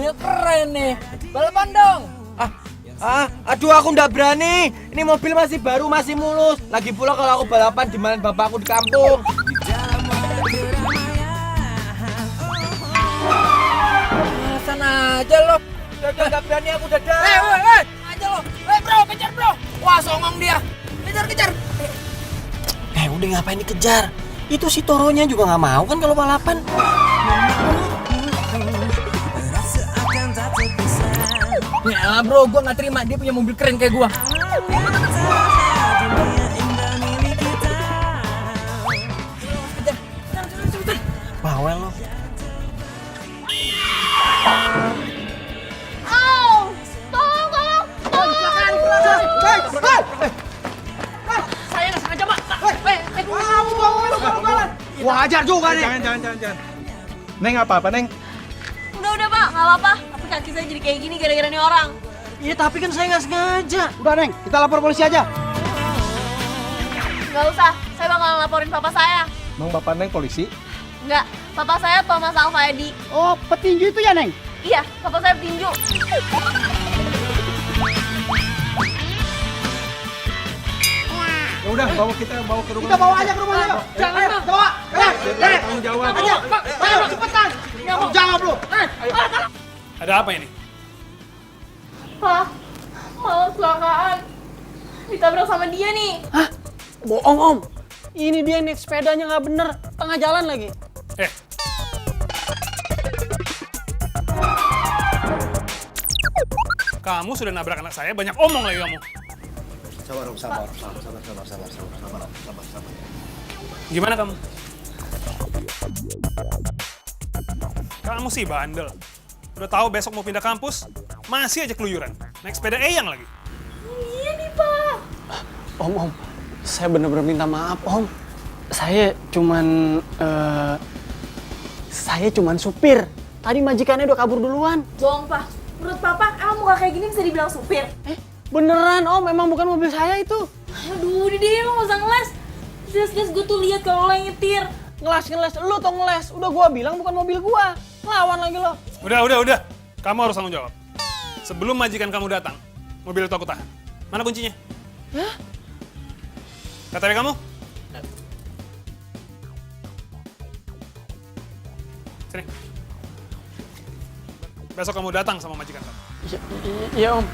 mobilnya keren nih. Balapan dong. Aduh aku nggak berani. Ini mobil masih baru, masih mulus. Lagi pula kalau aku balapan dimana bapakku di kampung. Sana aja lo. Dadah nggak berani aku dadah. Aja lo. Bro, kejar bro. Wah songong dia. Kejar. Udah ngapain dikejar? Itu si Toronya juga nggak mau kan kalau balapan. Ya bro, gua nggak terima dia punya mobil keren kayak gua. Bawel lo. Saya nggak sengaja pak. Wajar juga nih. Jangan. Neng apa Neng? Udah pak, nggak apa-apa. Tapi kaki saya jadi kayak gini gara-gara nih orang. Iya tapi kan saya nggak sengaja. Udah Neng, kita lapor polisi aja. Nggak usah, saya bakalan laporin papa saya. Emang bapak Neng polisi? Nggak, papa saya Thomas Alfayadi. Oh, petinju itu ya Neng? Iya, papa saya petinju. Ya udah, bawa ke rumah. Kita bawa aja ke rumahnya. Jangan bang. Bawa. Tanggung jawab. Ayo cepetan. Jangan lu. Ada apa ini? Pak, malah kecelakaan. Ditabrak sama dia nih. Bohong om. Ini dia naik sepedanya nggak bener. Tengah jalan lagi. Kamu sudah nabrak anak saya, banyak omong lagi kamu. Sabar. Gimana kamu? Kamu sih bandel. Udah tahu besok mau pindah kampus, masih aja keluyuran. Naik sepeda Eyang lagi. Iya nih, Pak. Om. Saya bener-bener minta maaf om. Saya cuman supir. Tadi majikannya udah kabur duluan. Bohong, Pak. Menurut Papa, emang muka kayak gini bisa dibilang supir? Beneran om, emang bukan mobil saya itu. Aduh, udah deh, lo gak usah ngeles. Jelas-jelas gue tuh lihat kalau lo yang nyetir. Ngeles, lu tuh ngeles. Udah gua bilang bukan mobil gua. Ngelawan lagi lo. Udah. Kamu harus tanggung jawab. Sebelum majikan kamu datang, mobil itu aku tahan. Mana kuncinya? Hah? KTP kamu? Sini. Besok kamu datang sama majikan kamu. Iya om.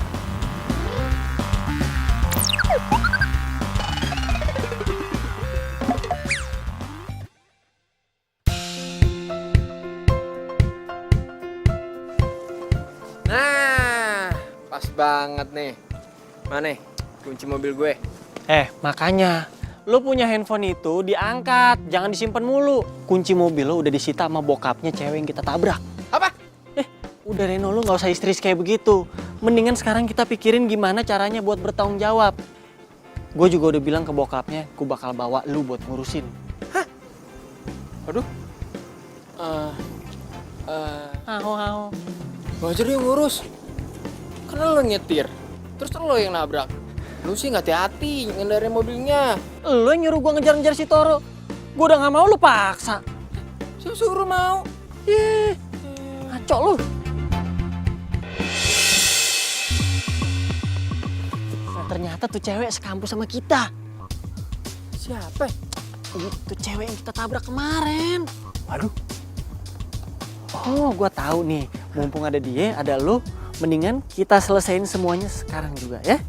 Nah, pas banget nih. Mana kunci mobil gue? Makanya lu punya handphone itu diangkat, jangan disimpan mulu. Kunci mobil lo udah disita sama bokapnya cewek yang kita tabrak. Apa? Udah Reno, lu nggak usah histeris kayak begitu. Mendingan sekarang kita pikirin gimana caranya buat bertanggung jawab. Gue juga udah bilang ke bokapnya, gue bakal bawa lu buat ngurusin. Aduh. Aho. Wajar dia ngurus. Karena lo nyetir. Terus lo yang nabrak. Lu sih nggak hati-hati ngendarin mobilnya. Lu yang nyuruh gue ngejar-ngejar si Toro. Gue udah nggak mau, lu paksa. Suruh mau. Ngaco lu. Nah, ternyata tuh cewek sekampus sama kita. Siapa? Itu cewek yang kita tabrak kemarin. Waduh. Oh, gua tahu nih. Mumpung ada dia, ada lu, mendingan kita selesain semuanya sekarang juga ya.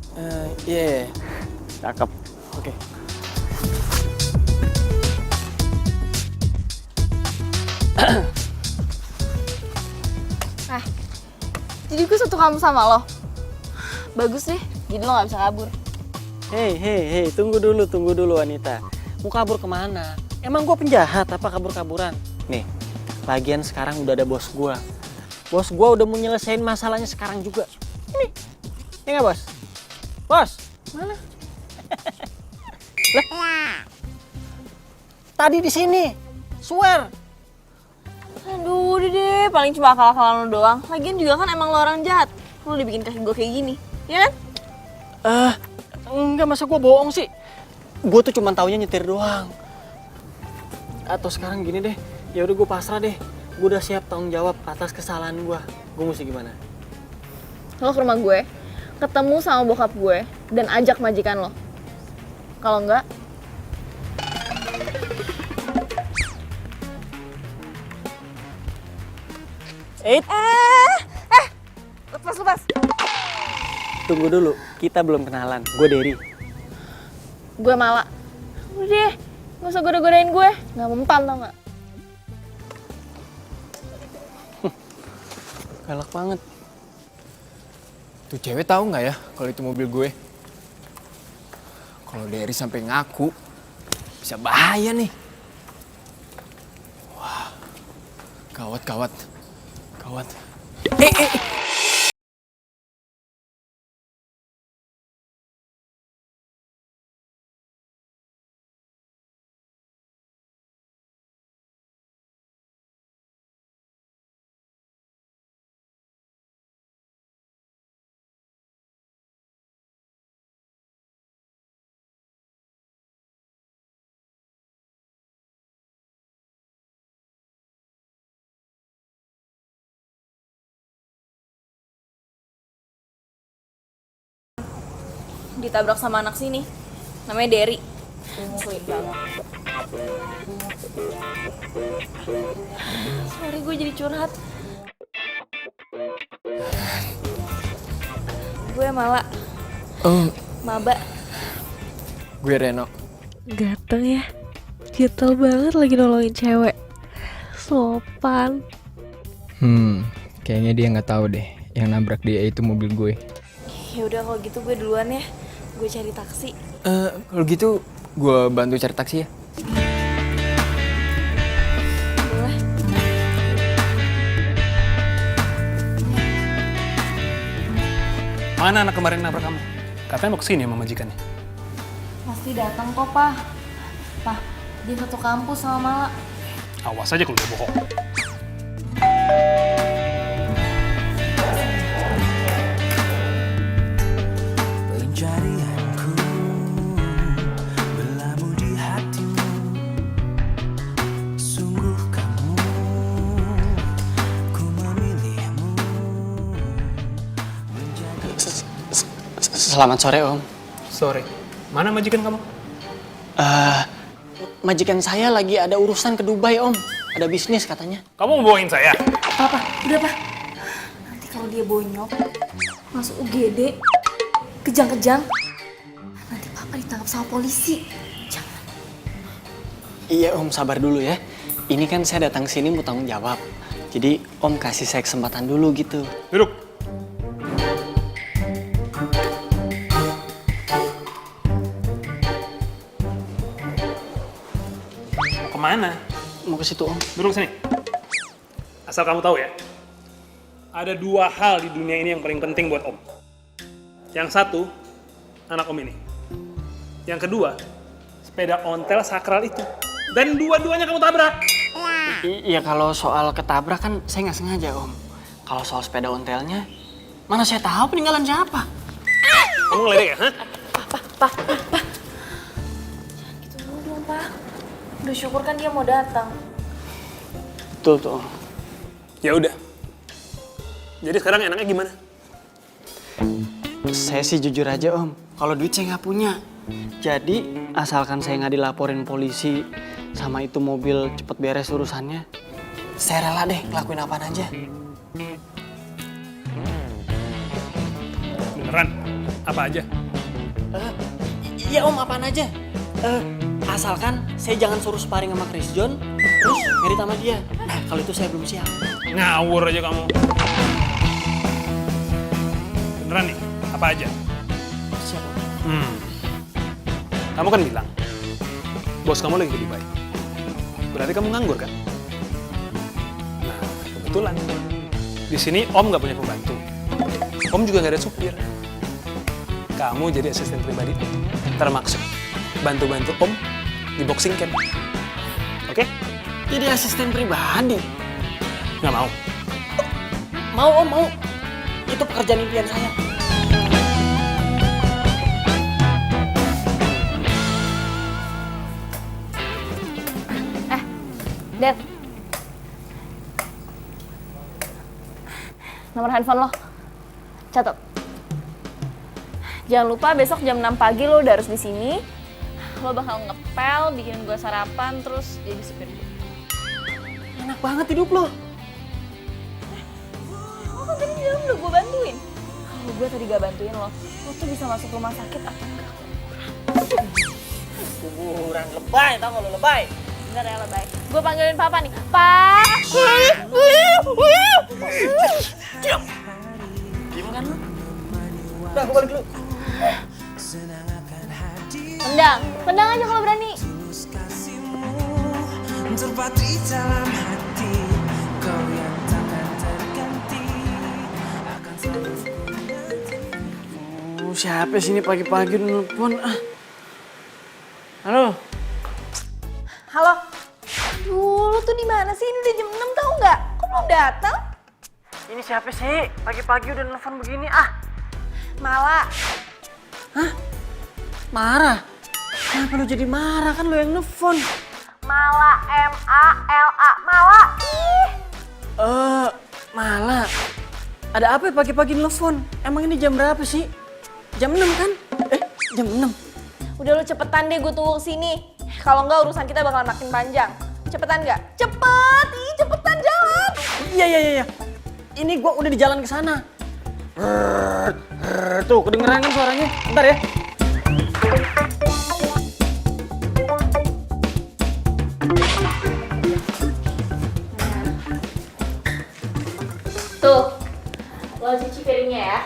Iya. Cakep. Oke. Jadi gue satu kamu sama lo. Bagus deh, jadi lo gak bisa kabur. Hei, tunggu dulu wanita. Mau kabur kemana? Emang gua penjahat apa kabur-kaburan? Nih, lagian sekarang udah ada bos gua. Bos gua udah mau nyelesain masalahnya sekarang juga. Ini, ya nggak bos? Bos, mana? Lah, tadi di sini, swear. Aduh, udah deh, paling cuma akal-akalan lo doang. Lagian juga kan emang lo orang jahat. Lo dibikin kaki gue kayak gini, ya kan? Enggak, masa gue bohong sih? Gue tuh cuma taunya nyetir doang. Atau sekarang gini deh, ya udah gue pasrah deh. Gue udah siap tanggung jawab atas kesalahan gue. Gue mesti gimana? Lo ke rumah gue, ketemu sama bokap gue, dan ajak majikan lo. Kalau enggak, lepas. Tunggu dulu, kita belum kenalan. Gue Derry. Gue Mala. Udah deh, gak usah goda-godain gue. Gak mempan tau gak? Galak banget. Tuh cewek tahu nggak ya kalau itu mobil gue? Kalau Derry sampai ngaku, bisa bahaya nih. Wah, gawat. Eh. Ditabrak sama anak sini. Namanya Derry. Ngeselin banget. Sorry, gue jadi curhat. Gue Mala. Maba. Gue Reno. Ganteng ya. Gatel banget lagi nolongin cewek. Sopan. Kayaknya dia nggak tahu deh yang nabrak dia itu mobil gue. Ya udah kalau gitu gue duluan ya. Gue cari taksi. Kalau gitu gue bantu cari taksi ya. Boleh. Mana anak kemarin nabrak kamu? Katanya mau kesini sama majikannya. Pasti datang kok, Pak. Pak, dia satu kampus sama Mala. Awas aja kalau dia bohong. Pencarianku berlabuh di hatimu. Sungguh kamu, ku memilihmu. Selamat sore, Om. Sore. Mana majikan kamu? Majikan saya lagi ada urusan ke Dubai, Om. Ada bisnis katanya. Kamu mau bohongin saya? Apa? Udah, Pak. Nanti kalau dia bonyok, masuk UGD, kejang-kejang, nanti Papa ditangkap sama polisi. Jangan. Iya, Om, sabar dulu ya. Ini kan saya datang sini mau tanggung jawab. Jadi, Om kasih saya kesempatan dulu gitu. Duduk. Kemana? Mau ke situ, Om. Duduk sini. Asal kamu tahu ya, ada dua hal di dunia ini yang paling penting buat Om. Yang satu, anak Om ini. Yang kedua, sepeda ontel sakral itu. Dan dua-duanya kamu tabrak. Iya, kalau soal ketabrak kan saya nggak sengaja, Om. Kalau soal sepeda ontelnya, mana saya tahu peninggalan siapa? Kamu ngeledek ya, hah? Gitu dulu dong, Pak. Udah syukur kan dia mau datang. Betul tuh, Om. Ya udah. Jadi sekarang enaknya gimana? Saya sih jujur aja, Om. Kalau duit saya nggak punya. Jadi, asalkan saya nggak dilaporin polisi sama itu mobil cepet beres urusannya, saya rela deh ngelakuin apaan aja. Beneran? Apa aja? Iya, Om, apaan aja. Asalkan saya jangan suruh sparring sama Chris John, terus merit sama dia. Nah, kalau itu saya belum siap. Ngawur aja kamu. Beneran nih? Apa aja? Siap, Om. Kamu kan bilang, bos kamu lagi ke Dubai. Berarti kamu nganggur kan? Nah, kebetulan. Di sini Om nggak punya pembantu. Om juga nggak ada supir. Kamu jadi asisten pribadi Om. Termaksud bantu-bantu Om di boxing camp. Oke? Jadi asisten pribadi. Nggak mau? Mau, Om, mau. Itu pekerjaan impian saya. Dad. nomor handphone lo. Catat. Jangan lupa besok jam 6 pagi lo udah harus di sini. Lo bakal ngepel, bikinin gue sarapan, terus jadi supir gue. Enak banget hidup lo. Lo kan tadi di dalam udah gue bantuin. Kalau gue tadi gak bantuin lo tuh bisa masuk rumah sakit atau enggak? Kuburan lebay, tau gak lo lebay? Bener ya lebay. Gue panggilin papa nih. Pak! Diem kan lo? Udah, aku balik dulu. Tendang aja kalau berani. Terpatri dalam hati, kau yang takkan terganti akan selalu. Siapa sih ini pagi-pagi nelfon? Halo. Halo. Duh, lu tuh di mana sih? Ini udah jam 6 tau nggak? Kok belum datang? Ini siapa sih? Pagi-pagi udah nelfon begini Mala. Hah? Marah? Kenapa lu jadi marah? Kan lu yang nelfon. Mala, M-A-L-A. Mala. Ih. Malah. Ada apa ya pagi-pagi nelfon? Emang ini jam berapa sih? Jam 6 kan? Jam 6. Udah lu cepetan deh, gue tunggu sini. Kalau enggak urusan kita bakalan makin panjang. Cepetan nggak? Cepet! Ih, cepetan jalan! Iya. Ini gua udah di jalan ke sana. Tuh, kedengeran kan suaranya? Bentar ya. Tuh, lo cuci piringnya ya.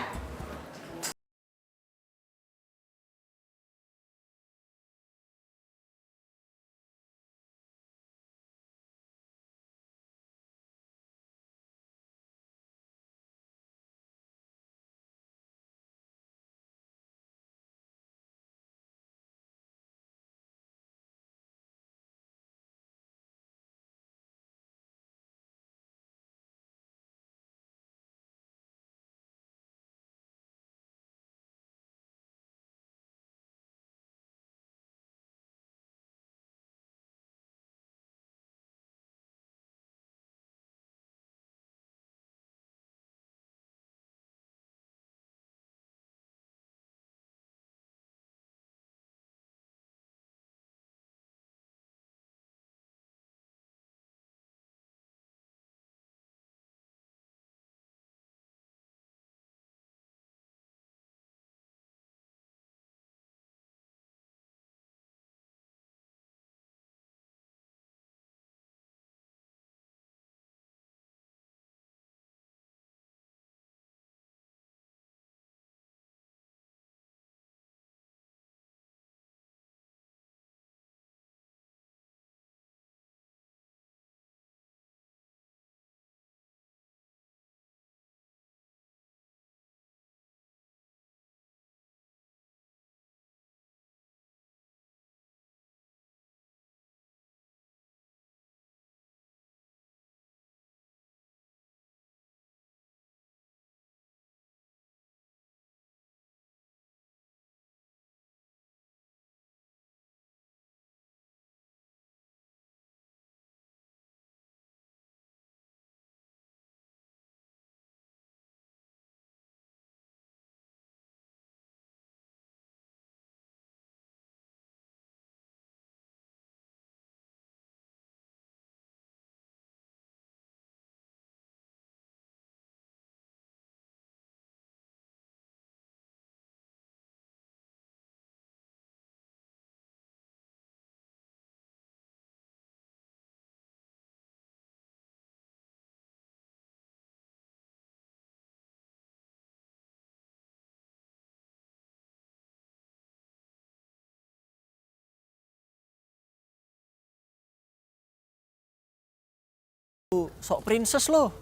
Sok princess lo.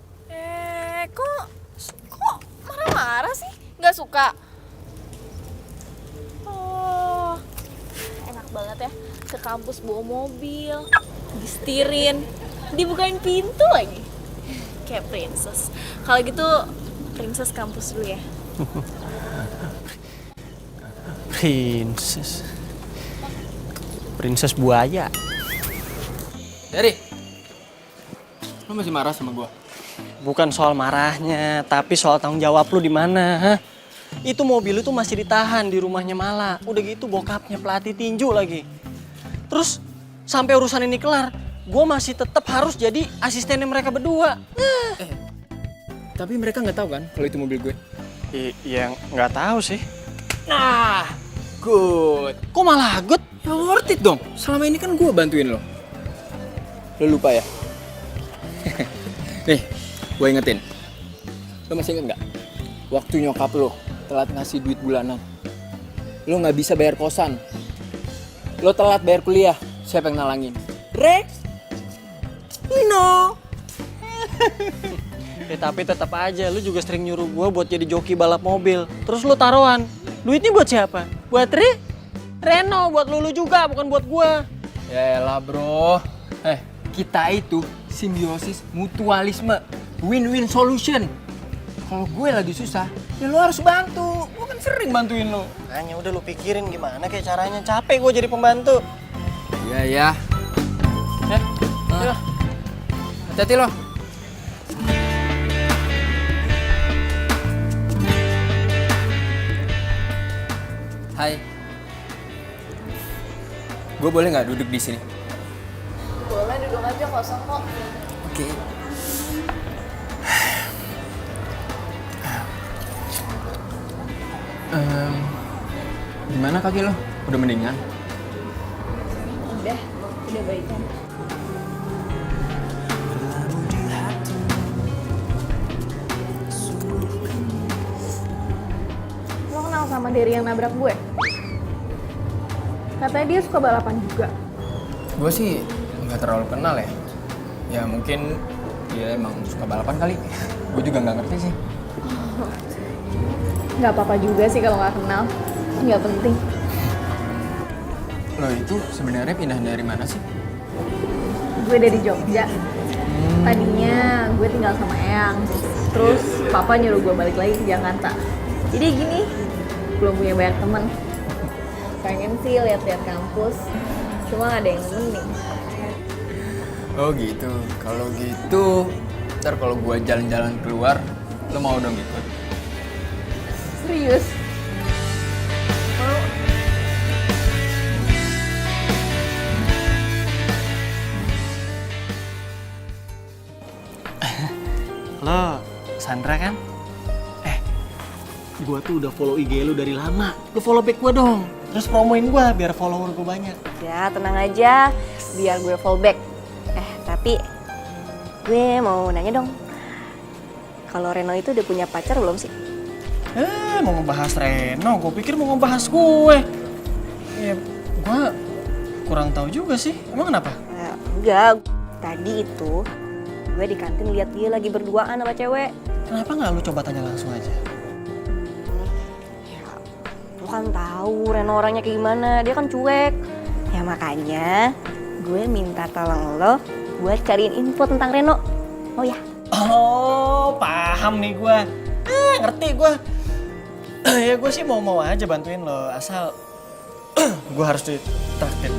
Kok marah-marah sih? Nggak suka? Oh, enak banget ya. Ke kampus bawa mobil, disetirin, dibukain pintu lagi. Kayak princess. Kalau gitu, princess kampus dulu ya. Princess buaya. Dari, lo masih marah sama gue? bukan soal marahnya, tapi soal tanggung jawab lu di mana, hah? Itu mobil itu masih ditahan di rumahnya Mala. Udah gitu bokapnya pelatih tinju lagi. Terus sampai urusan ini kelar, gue masih tetap harus jadi asistennya mereka berdua. Tapi mereka nggak tahu kan kalau itu mobil gue. Iya nggak tahu sih. Nah, good. Kok malah good? Ya worth it dong. Selama ini kan gue bantuin lo. Lo lupa ya? Nih, gue ingetin. Lo masih inget nggak? Waktu nyokap lo telat ngasih duit bulanan. Lo nggak bisa bayar kosan. Lo telat bayar kuliah. Siapa yang nalangin? Rex? No. Tapi tetap aja, lu juga sering nyuruh gue buat jadi joki balap mobil. Terus lu taruhan. Duitnya buat siapa? Buat Reno, buat lu juga, bukan buat gue. Yaelah bro. Kita itu simbiosis mutualisme. Win-win solution. Kalau gue lagi susah, ya lo harus bantu. Gue kan sering bantuin lo. Hanya udah lu pikirin gimana kayak caranya. Capek gue jadi pembantu. Iya ya. Hati-hati lo. Hai. Gue boleh nggak duduk di sini? Boleh, duduk aja, kosong kok. Oke. Gimana kaki lo? Udah mendingan? Udah baikan. Lo kenal sama Derry yang nabrak gue? Katanya dia suka balapan juga. Gue sih nggak terlalu kenal ya. Ya mungkin dia emang suka balapan kali. Gue juga nggak ngerti sih. Nggak apa-apa juga sih kalau nggak kenal. Nggak penting. Lo itu sebenarnya pindah dari mana sih? Gue dari Jogja. Tadinya gue tinggal sama Eyang. Terus papa nyuruh gue balik lagi ke Jakarta. Jadi gini, belum punya banyak temen. Pengen sih lihat-lihat kampus. Cuma nggak ada yang nemenin. Oh gitu. Kalau gitu, ntar kalau gue jalan-jalan keluar, lo mau dong ikut? Serius? Lo, Sandra kan? Gue tuh udah follow IG lu dari lama. Lu follow back gue dong. Terus promoin gue biar follower gue banyak. Ya tenang aja, biar gue fallback. Tapi gue mau nanya dong, kalau Reno itu udah punya pacar belum sih? Mau ngebahas Reno, gue pikir mau ngebahas gue. Ya, gue kurang tahu juga sih. Emang kenapa? Enggak, tadi itu gue di kantin lihat dia lagi berduaan sama cewek. Kenapa nggak lu coba tanya langsung aja? Ya, lu kan tahu Reno orangnya kayak gimana, dia kan cuek. Ya makanya gue minta tolong lo buat cariin info tentang Reno. Oh ya? Oh, paham nih gue. Ngerti gue. Ya gue sih mau aja bantuin lo, asal gue harus ditraktir.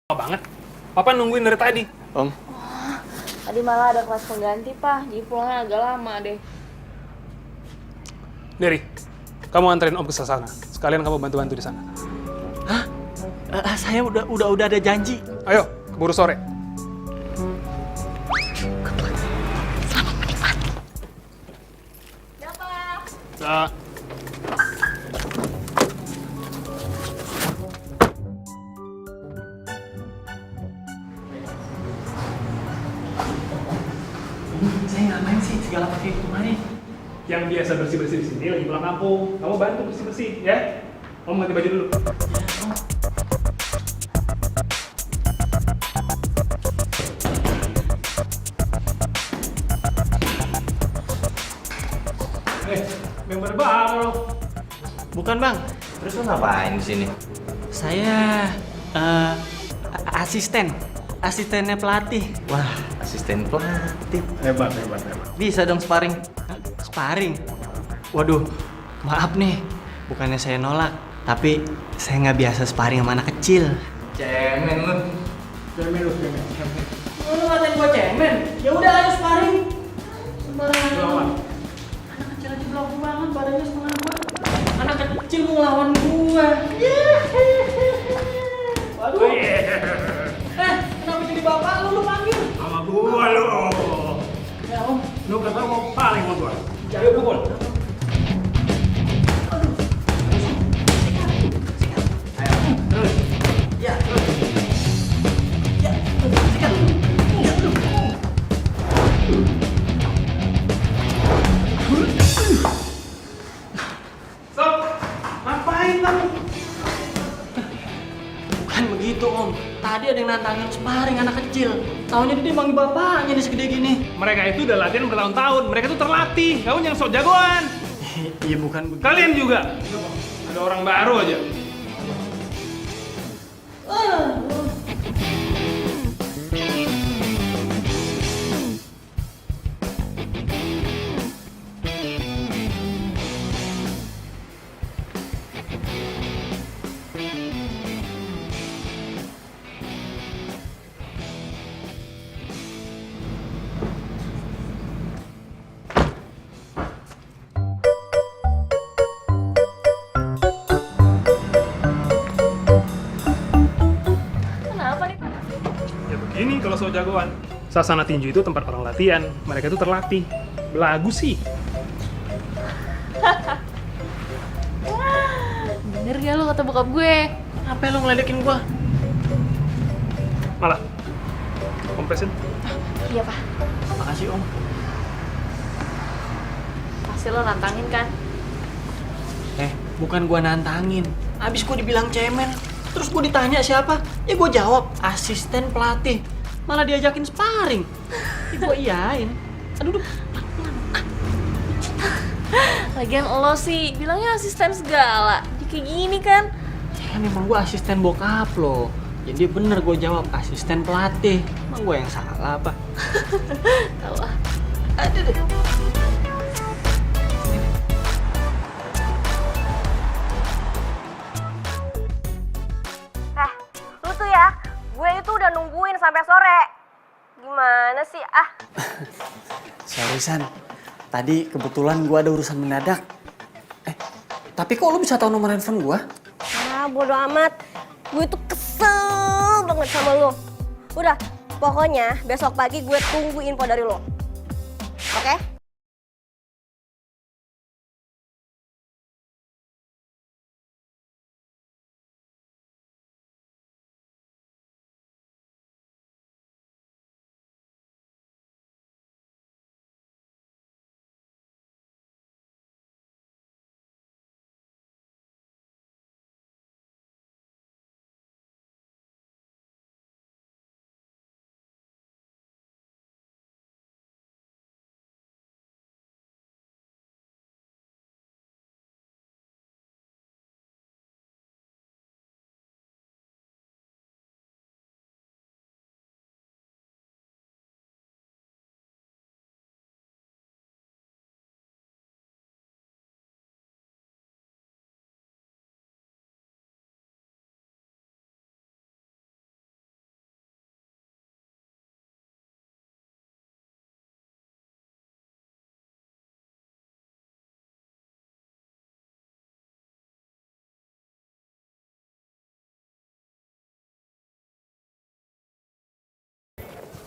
banget. Papa nungguin dari tadi. Om, Tadi malah ada kelas pengganti, Pak. Jadi pulangnya agak lama deh. Dery, kamu anterin Om ke sana. Sekalian kamu bantu-bantu di sana. saya udah ada janji. Ayo, keburu sore. Ya, Pak. Nah, Saya ngapain sih segala pakai kemari? yang biasa bersih-bersih di sini lagi pulang kampung. Kamu bantu bersih-bersih, ya. Om ganti baju dulu. Member baru. Bukan bang, Terus lo ngapain di sini? saya asistennya pelatih. Wah, asisten pelatih. Hebat. Bisa dong sparring. Sparring. Waduh, maaf nih, bukannya saya nolak, tapi saya nggak biasa sparring sama anak kecil. Cemen lu. Lu ngatain gua cemen? Ya udah ayo sparring. Sembarangan. Anak kecil aja belagu banget, badannya setengah gua. Anak kecil mau ngelawan gua. Waduh. Kenapa jadi bapak lu panggil? Sama gua lu. Ya om. Lu kata mau paling sama gua. Ayo pukul. Stop! Ngapain kamu? Bukan begitu om. Tadi ada yang nantangin sparring anak kecil. Taunya dia manggil bapaknya nih segede gini. Mereka itu udah latihan bertahun-tahun. Mereka tuh terlatih. Kamu yang sok jagoan. Iya bukan begitu. Kalian juga. Ada orang baru aja. Kenapa nih, Pak? Ya begini kalau sok jagoan. Sasana tinju itu tempat orang latihan. Mereka itu terlatih. Belagu sih. Bener gak lu kata bokap gue? Apa lu ngeledekin gua? Malah. Kompresin. Iya, Pak. Makasih om. Pasti lo nantangin kan? Bukan gua nantangin. Abis gua dibilang cemen, terus gua ditanya siapa? Ya gua jawab asisten pelatih. Malah diajakin sparring. Ya gua iyain. Aduh, Lagian lo sih bilangnya asisten segala. Jadi kayak gini kan? kan emang gua asisten bokap lo. Jadi bener gua jawab asisten pelatih. Emang gua yang salah apa? Tahu ah. Aduh deh. Lu tuh ya, gue itu udah nungguin sampai sore. Gimana sih? Sorry San, tadi kebetulan gua ada urusan mendadak. Tapi kok lu bisa tahu nomor handphone gua? Bodo amat. Gue tuh kesel banget sama lo. Udah, pokoknya besok pagi gue tunggu info dari lo. Oke?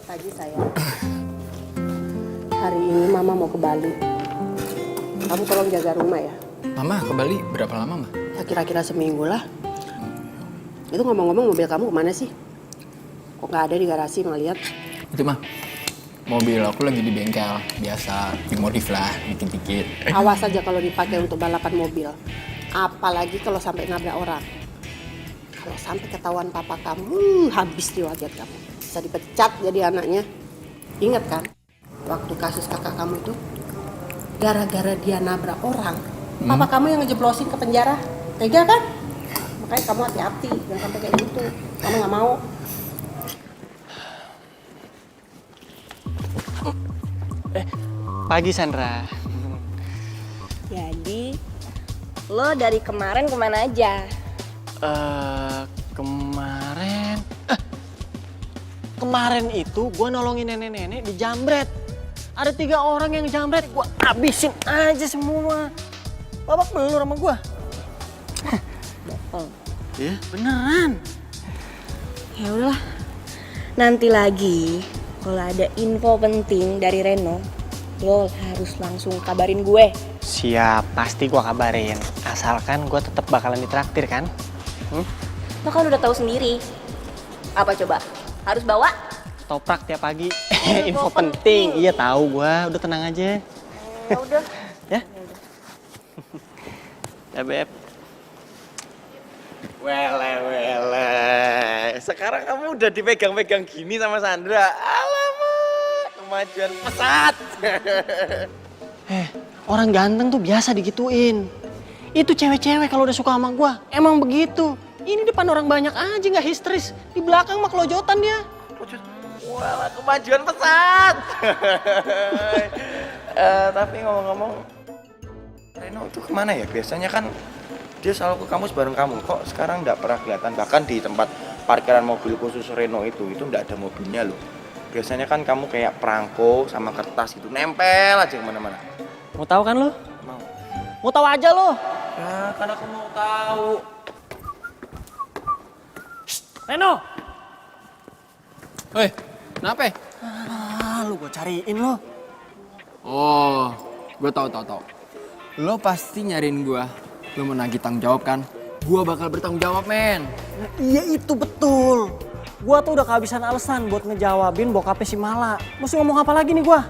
Pagi sayang. Hari ini Mama mau ke Bali. Kamu tolong jaga rumah ya. Mama ke Bali berapa lama, Ma? Ya kira-kira seminggu lah. Itu ngomong-ngomong mobil kamu kemana sih? Kok nggak ada di garasi ngeliat? Itu mah, mobil aku lagi di bengkel. Biasa, dimodif lah, dikit-dikit. Awas aja kalau dipakai untuk balapan mobil. Apalagi kalau sampai nabrak orang. Kalau sampai ketahuan papa kamu, habis di wajah kamu. Bisa dipecat jadi anaknya. Ingat kan? Waktu kasus kakak kamu itu, gara-gara dia nabrak orang, papa kamu yang ngejeblosin ke penjara. Tega kan? Makanya kamu hati-hati, jangan sampai kayak gitu. Kamu nggak mau. Pagi Sandra. Jadi, lo dari kemarin kemana aja? Kemarin itu gue nolongin nenek-nenek di jambret. Ada 3 orang yang jambret, gue habisin aja semua. Babak belur sama gue. Bohong. Iya beneran. Ya udahlah. Nanti lagi kalau ada info penting dari Reno, lo harus langsung kabarin gue. Siap, pasti gue kabarin. Asalkan gue tetap bakalan ditraktir kan? Lo kan udah tahu sendiri. Apa coba? Harus bawa? Toprak tiap pagi. Info penting. Iya tahu gue. Udah tenang aja. Ya udah. Ya. Ya Beb. Wele. Sekarang kamu udah dipegang-pegang gini sama Sandra. Alamak, kemajuan pesat. Orang ganteng tuh biasa digituin. Itu cewek-cewek kalau udah suka sama gue. Emang begitu. Ini depan orang banyak aja nggak histeris. Di belakang mah kelojotan dia. Wah, kemajuan pesat. Tapi ngomong-ngomong, Reno itu kemana ya? Biasanya kan dia selalu ke kampus bareng kamu. Kok sekarang nggak pernah kelihatan? Bahkan di tempat parkiran mobil khusus Reno itu nggak ada mobilnya loh. Biasanya kan kamu kayak perangko sama kertas gitu, nempel aja kemana-mana. Mau tahu kan lo? Mau. Mau tahu aja lo. Ya, kan aku mau tahu. Reno. Hei, kenapa? Lu gue cariin lo. Oh, gue tahu. Lo pasti nyariin gue. Lo mau nagih tanggung jawab kan? Gue bakal bertanggung jawab, men. Iya itu betul. Gua tuh udah kehabisan alasan buat ngejawabin bokapnya si Mala. Mesti ngomong apa lagi nih gua?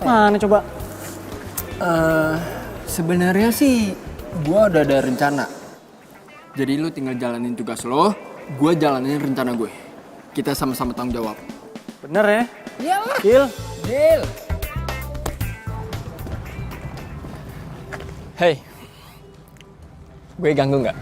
Mana coba? Sebenarnya sih gue udah ada rencana. Jadi lo tinggal jalanin tugas lo, gue jalanin rencana gue. Kita sama-sama tanggung jawab. Bener ya? Iyalah. Deal. Hey, gue ganggu nggak?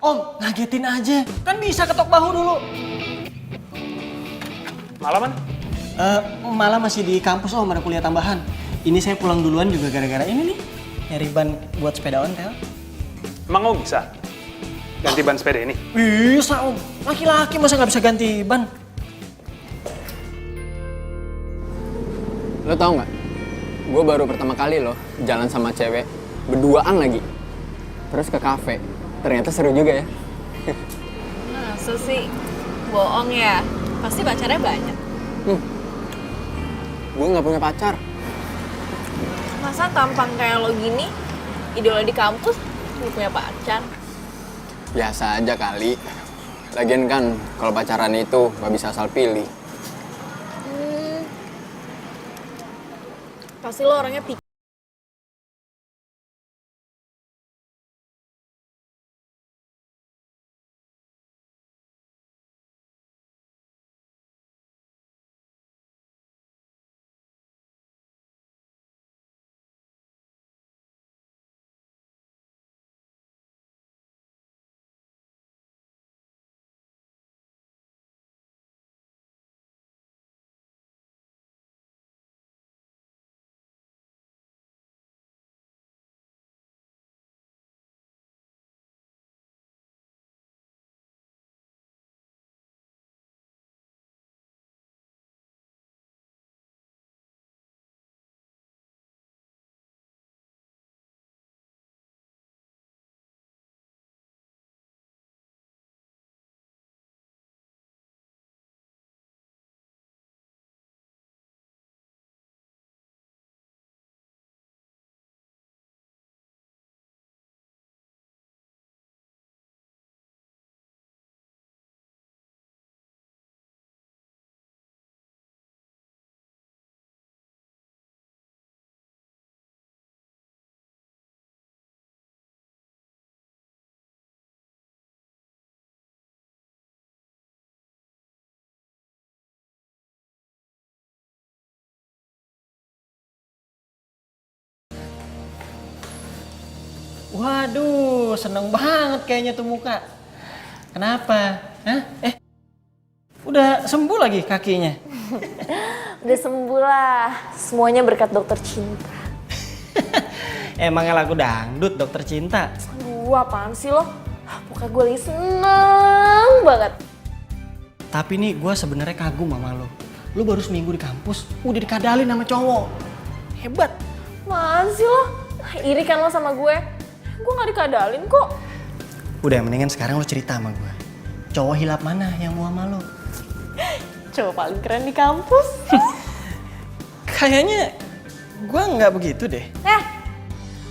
Om, ngagetin aja. Kan bisa ketok bahu dulu. Malam kan? Malah masih di kampus Om, ada kuliah tambahan. Ini saya pulang duluan juga gara-gara ini nih. Nyari ban buat sepeda ontel. Emang Om bisa ganti ban sepeda ini? Bisa Om, laki-laki masa nggak bisa ganti ban? Lo tau nggak? Gue baru pertama kali loh jalan sama cewek berduaan lagi. Terus ke kafe. Ternyata seru juga ya. Masa sih? Bohong ya? Pasti pacarnya banyak. Gue nggak punya pacar. Masa tampang kayak lo gini, idola di kampus, lo punya pacar? Biasa aja kali. Lagian kan kalau pacaran itu nggak bisa asal pilih. Pasti lo orangnya pikir. Waduh, seneng banget kayaknya tuh muka. Kenapa? Hah? Udah sembuh lagi kakinya? Udah sembuh lah. Semuanya berkat dokter cinta. Emangnya lagu dangdut dokter cinta? Aduh, apaan sih lo? Pokoknya gue lagi seneng banget. Tapi nih gue sebenarnya kagum sama lo. Lo baru seminggu di kampus, udah dikadalin sama cowok. Hebat. Apaan sih lo? Iri kan lo sama gue? Gue gak dikadalin kok. Udah mendingan sekarang lo cerita sama gue. Cowok hilap mana yang mau sama lo? Cowok paling keren di kampus. Kayaknya gue nggak begitu deh.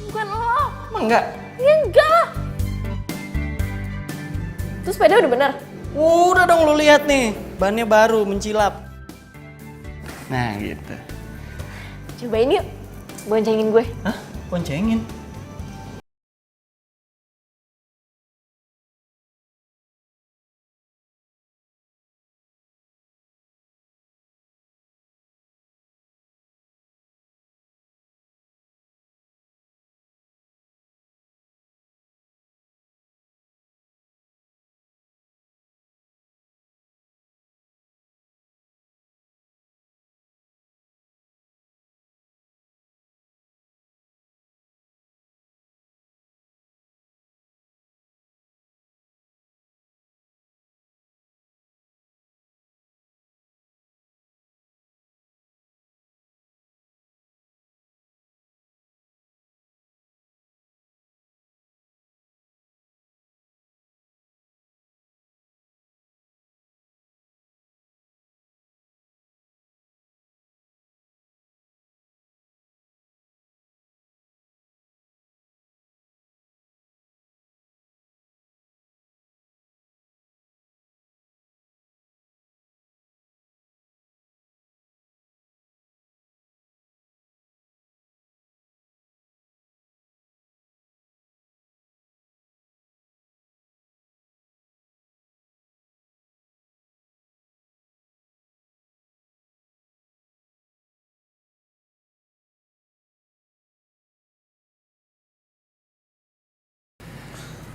Bukan lo. Emang enggak? Ya enggak lah. Terus sepeda udah bener? Udah dong lo lihat nih, bannya baru mencilap. Nah gitu. Cobain yuk, boncengin gue. Hah? Boncengin?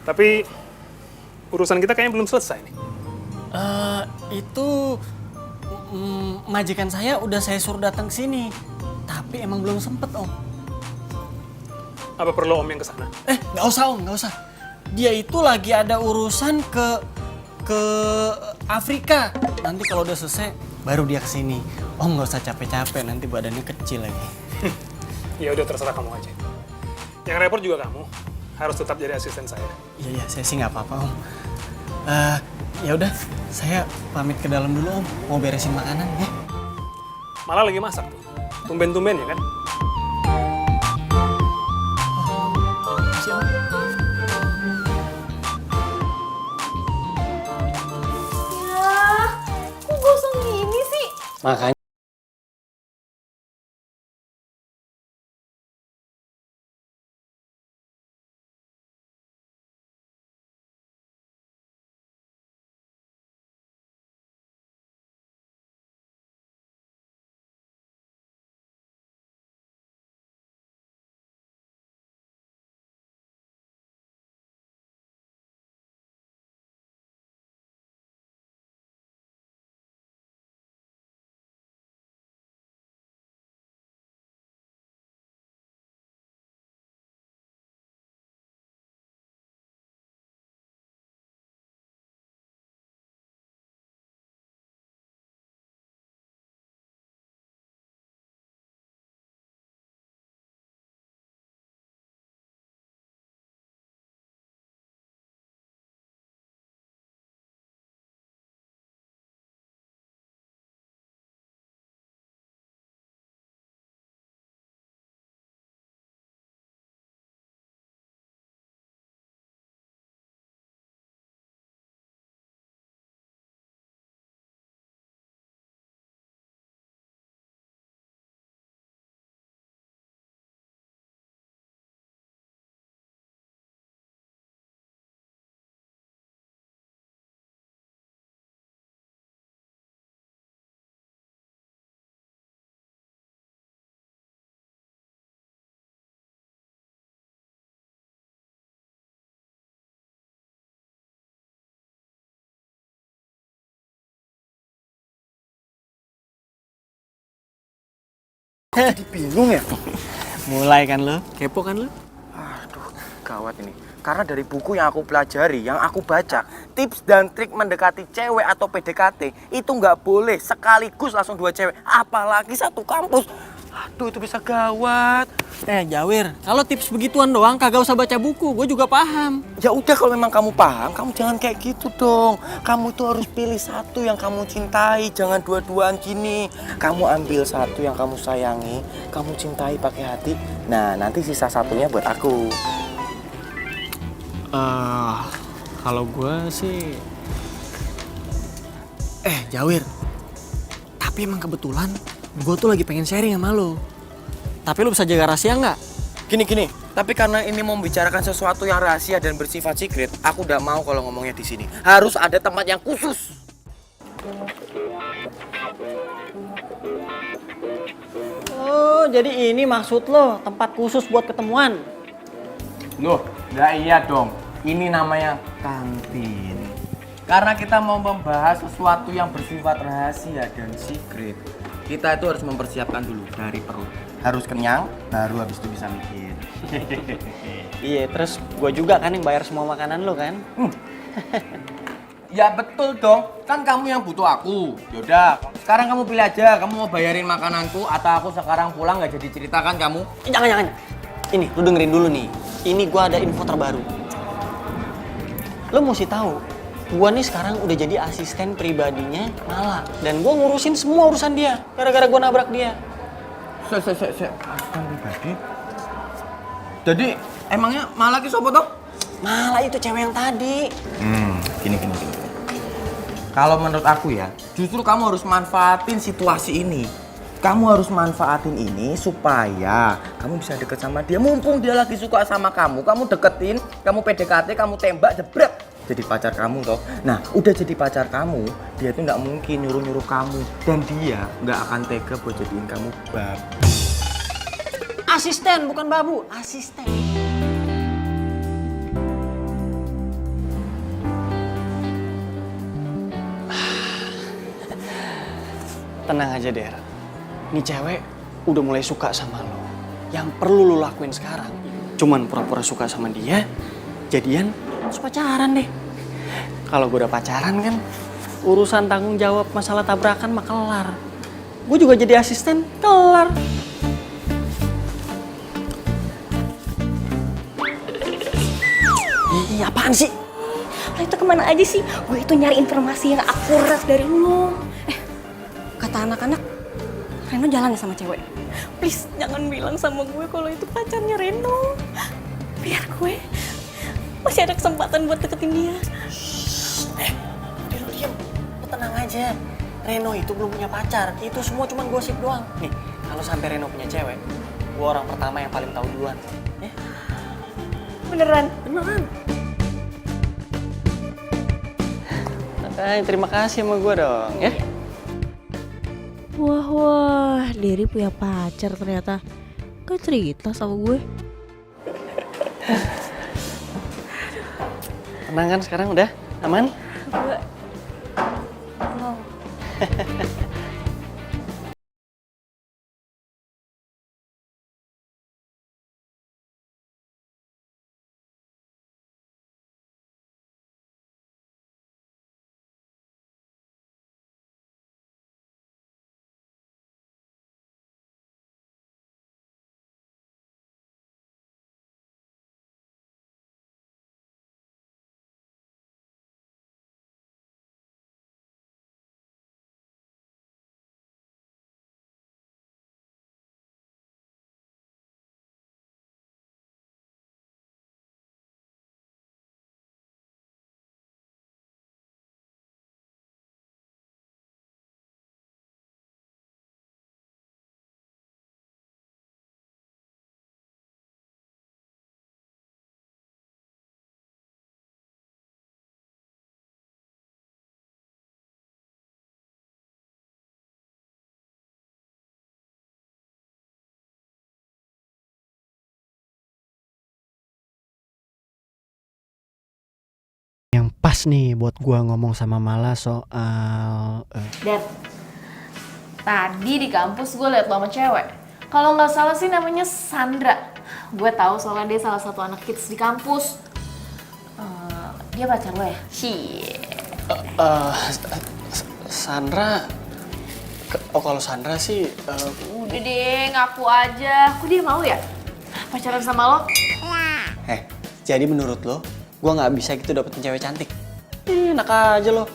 Tapi Urusan kita kayaknya belum selesai nih. Itu majikan saya udah saya suruh datang ke sini. Tapi emang belum sempet, Om. Apa perlu Om yang ke sana? Nggak usah, Om, nggak usah. Dia itu lagi ada urusan ke Afrika. Nanti kalau udah selesai baru dia ke sini. Om nggak usah capek-capek, nanti badannya kecil lagi. Ya udah terserah kamu aja. Yang repot juga kamu. Harus tetap jadi asisten saya. Iya, saya sih nggak apa-apa, Om. Ya udah, saya pamit ke dalam dulu, Om. Mau beresin makanan, ya. Malah lagi masak tuh. Tumben-tumben ya kan? Ya, kok gosong gini sih? Makanya Jadi bingung ya? mulai kan lo, kepo kan lo? Aduh, gawat ini. Karena dari buku yang aku pelajari, yang aku baca, tips dan trik mendekati cewek atau PDKT itu nggak boleh sekaligus langsung 2 cewek, apalagi satu kampus. Aduh, itu bisa gawat. Jawir, kalau tips begituan doang kagak usah baca buku, gue juga paham. Ya udah, kalau memang kamu paham, kamu jangan kayak gitu dong. Kamu tuh harus pilih satu yang kamu cintai, jangan dua-duaan gini. Kamu ambil satu yang kamu sayangi, kamu cintai pakai hati. Nah, nanti sisa satunya buat aku. Kalau gue sih, Jawir. Tapi emang kebetulan gue tuh lagi pengen sharing sama lo. Tapi lo bisa jaga rahasia nggak? Gini. Tapi karena ini mau membicarakan sesuatu yang rahasia dan bersifat secret, aku udah mau kalau ngomongnya di sini. Harus ada tempat yang khusus. Oh, jadi ini maksud lo, tempat khusus buat ketemuan? Loh, nggak iya dong. Ini namanya kantin. Karena kita mau membahas sesuatu yang bersifat rahasia dan secret, kita itu harus mempersiapkan dulu dari perut. Harus kenyang, baru habis itu bisa mikir. Iya, terus gue juga kan yang bayar semua makanan lo kan? Ya betul dong, kan kamu yang butuh aku. Yaudah, sekarang kamu pilih aja, kamu mau bayarin makananku atau aku sekarang pulang nggak jadi cerita kan kamu? Jangan. Ini, lu dengerin dulu nih. Ini gue ada info terbaru. Lo mesti tahu, gue nih sekarang udah jadi asisten pribadinya Mala. Dan gue ngurusin semua urusan dia, gara-gara gue nabrak dia. Asisten pribadi? Jadi, emangnya Mala ki sopo toh? Mala itu cewek yang tadi. Gini. Kalau menurut aku ya, justru kamu harus manfaatin situasi ini. Kamu harus manfaatin ini supaya kamu bisa deket sama dia. Mumpung dia lagi suka sama kamu deketin, kamu PDKT, kamu tembak, jebret. Jadi pacar kamu toh. Nah, udah jadi pacar kamu, dia tuh nggak mungkin nyuruh-nyuruh kamu. Dan dia nggak akan tega buat jadiin kamu babu. Asisten, bukan babu. Asisten. Tenang aja, Der. Ini cewek udah mulai suka sama lo. Yang perlu lo lakuin sekarang, cuman pura-pura suka sama dia, jadian, terus pacaran deh. Kalau gue udah pacaran kan, urusan tanggung jawab masalah tabrakan mah kelar. Gue juga jadi asisten, kelar. Ih, apaan sih? Lo itu kemana aja sih? Gue itu nyari informasi yang akurat dari lo. Kata anak-anak, Reno jalan ya sama cewek. Please, jangan bilang sama gue kalau itu pacarnya Reno. Biar gue masih ada kesempatan buat deketin dia. Udah lu diem, lu tenang aja. Reno itu belum punya pacar, itu semua cuma gosip doang. Nih, kalau sampai Reno punya cewek, gue orang pertama yang paling tahu duluan. Ya? Beneran? Beneran. Makanya terima kasih sama gue dong, ya. Wah, Derry punya pacar ternyata. Gak cerita sama gue. Tenang kan sekarang udah? Aman? Gue... Yang pas nih buat gua ngomong sama Mala soal... Dan tadi di kampus gue liat lo sama cewek. Kalau nggak salah sih namanya Sandra. Gue tahu soalnya dia salah satu anak kids di kampus. Dia pacar lo ya? Sandra... Oh kalau Sandra sih... Udah deh, ngaku aja. Kok dia mau ya pacaran sama lo? Jadi menurut lo, gua nggak bisa gitu dapetin cewek cantik? Enak aja lo.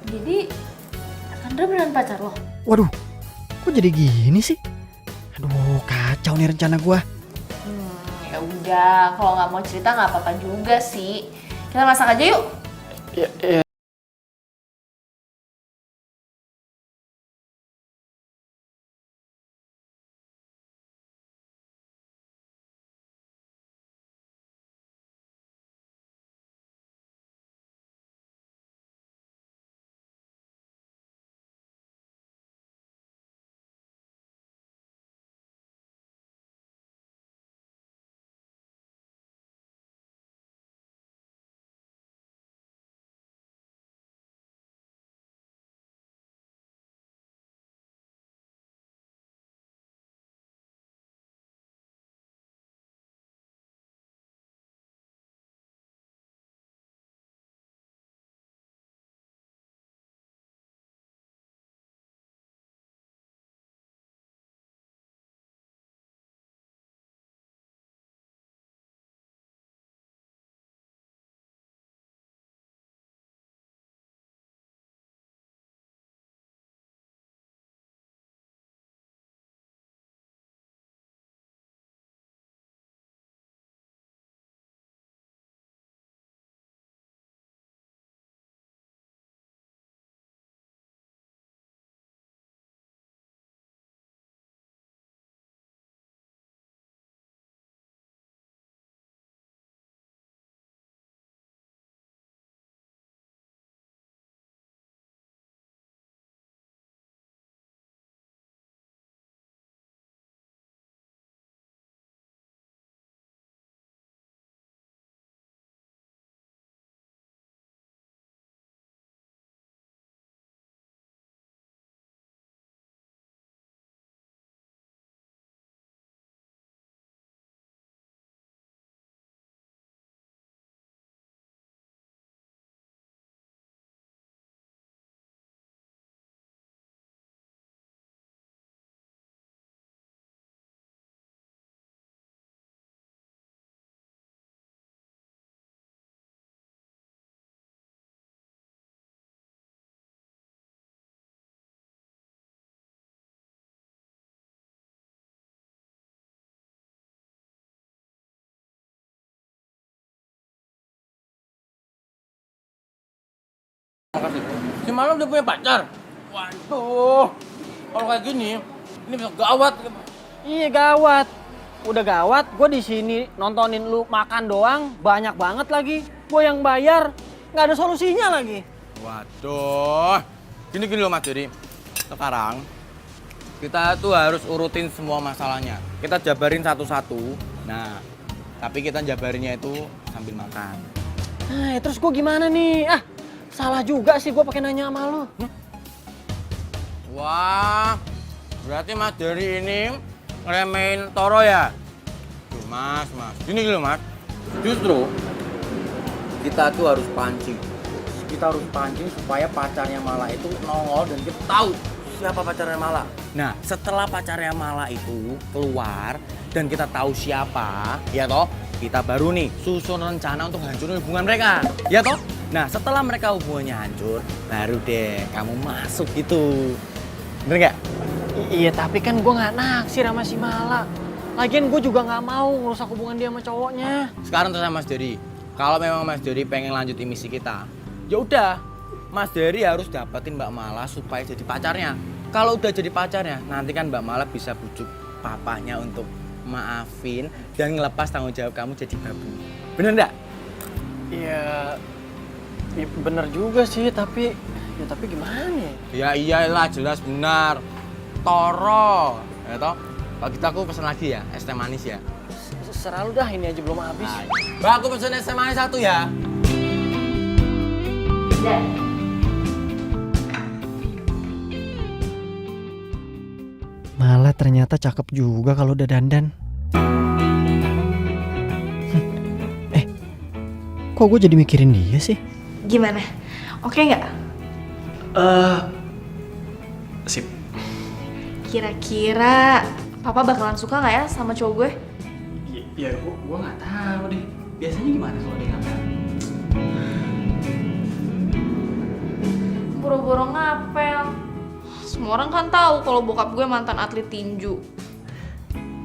Jadi Sandra beneran pacar lo? Waduh, kok jadi gini sih? Aduh, kacau nih rencana gua. Ya udah, kalau nggak mau cerita nggak apa-apa juga sih. Kita masak aja yuk. Ya, Makasih. Si Malam udah punya pacar? Waduh. Kalau kayak gini, ini bisa gawat. Iya gawat. Udah gawat, gue di sini nontonin lu makan doang, banyak banget lagi. Gue yang bayar, nggak ada solusinya lagi. Waduh. Gini loh Mas Jerry. Sekarang kita tuh harus urutin semua masalahnya. Kita jabarin satu-satu. Nah, tapi kita jabarinnya itu sambil makan. Nah, terus gue gimana nih? Salah juga sih gue pakai nanya sama lu. Wah, berarti Mas Jerry ini ngeremehin Toro ya? Tuh Mas. Gini loh Mas. Justru kita tuh harus pancing. Kita harus pancing supaya pacarnya Mala itu nongol dan kita tahu siapa pacarnya Mala. Nah, setelah pacarnya Mala itu keluar dan kita tahu siapa, ya toh, kita baru nih susun rencana untuk hancurin hubungan mereka, ya toh. Nah, setelah mereka hubungannya hancur, baru deh kamu masuk gitu. Bener nggak? Iya, tapi kan gue nggak naksir sama si Mala. Lagian gue juga nggak mau ngerusak hubungan dia sama cowoknya. Sekarang terserah Mas Jerry. Kalau memang Mas Jerry pengen lanjutin misi kita, ya udah, Mas Jerry harus dapetin Mbak Mala supaya jadi pacarnya. Kalau udah jadi pacarnya, nanti kan Mbak Mala bisa bujuk papahnya untuk maafin dan ngelepas tanggung jawab kamu jadi babu. Bener nggak? Iya, bener juga sih, tapi gimana ya? Ya iyalah, jelas benar. Toro, ya toh. Kalau gitu aku pesen lagi ya, es teh manis ya. Serah lu dah, ini aja belum habis. Nah, Mbak, aku pesen es teh manis 1 ya. Mala ternyata cakep juga kalau udah dandan. Kok gue jadi mikirin dia sih? Gimana? Oke nggak? Sip. Kira-kira papa bakalan suka nggak ya sama cowok gue? Ya gue nggak tahu deh. Biasanya gimana kalau dia ngapel? Boro-boro ngapel. Semua orang kan tahu kalau bokap gue mantan atlet tinju.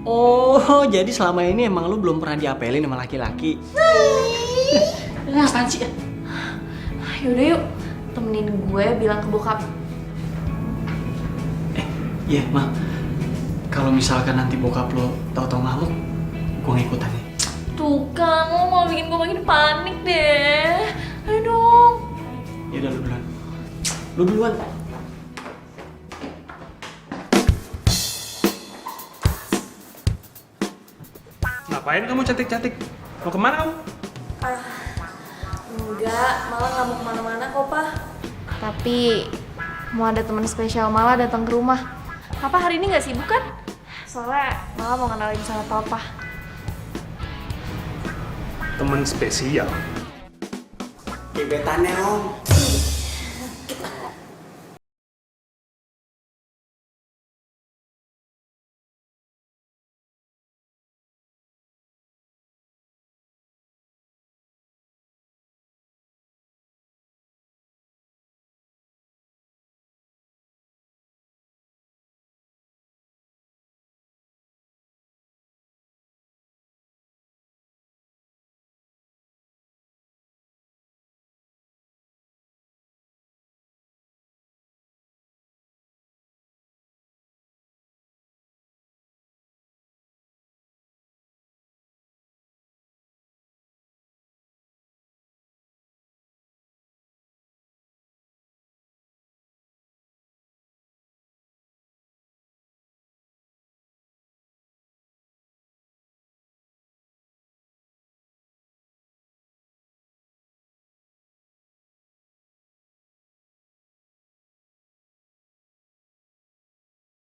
Oh, jadi selama ini emang lu belum pernah diapelin sama laki-laki? Apaan sih? Yaudah yuk, temenin gue bilang ke bokap. Iya, Ma. Kalau misalkan nanti bokap lo tau-tau ngamuk, gue ngikutan ya. Tuh kan, lo mau bikin gue makin panik deh. Ayo dong. Yaudah, lu duluan. Lu duluan. Ngapain kamu cantik-cantik? Mau kemana kamu? Enggak, malah nggak mau kemana-mana kok, Pa. Tapi mau ada teman spesial malah datang ke rumah. Papa hari ini nggak sibuk kan? Soalnya malah mau kenalin sama Papa. Temen spesial. Gebetannya Om.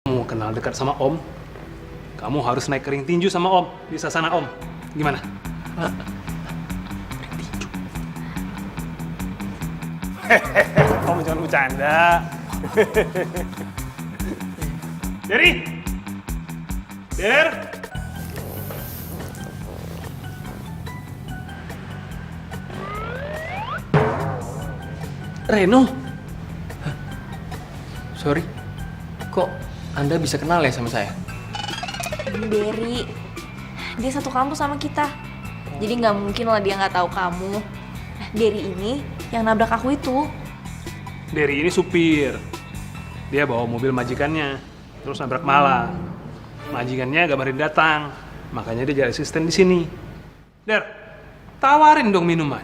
Mau kenal dekat sama Om, kamu harus naik ring tinju sama Om di sasana Om. Gimana? Ring tinju. Om jangan bercanda. Derry! Der! Reno? Hah? Sorry, kok Anda bisa kenal ya sama saya? Ini Derry, dia satu kampus sama kita. Jadi nggak mungkin lah dia nggak tahu kamu. Nah, Derry ini yang nabrak aku itu. Derry ini supir. Dia bawa mobil majikannya, terus nabrak Mala. Majikannya gabarin datang, makanya dia jadi asisten di sini. Der, tawarin dong minuman.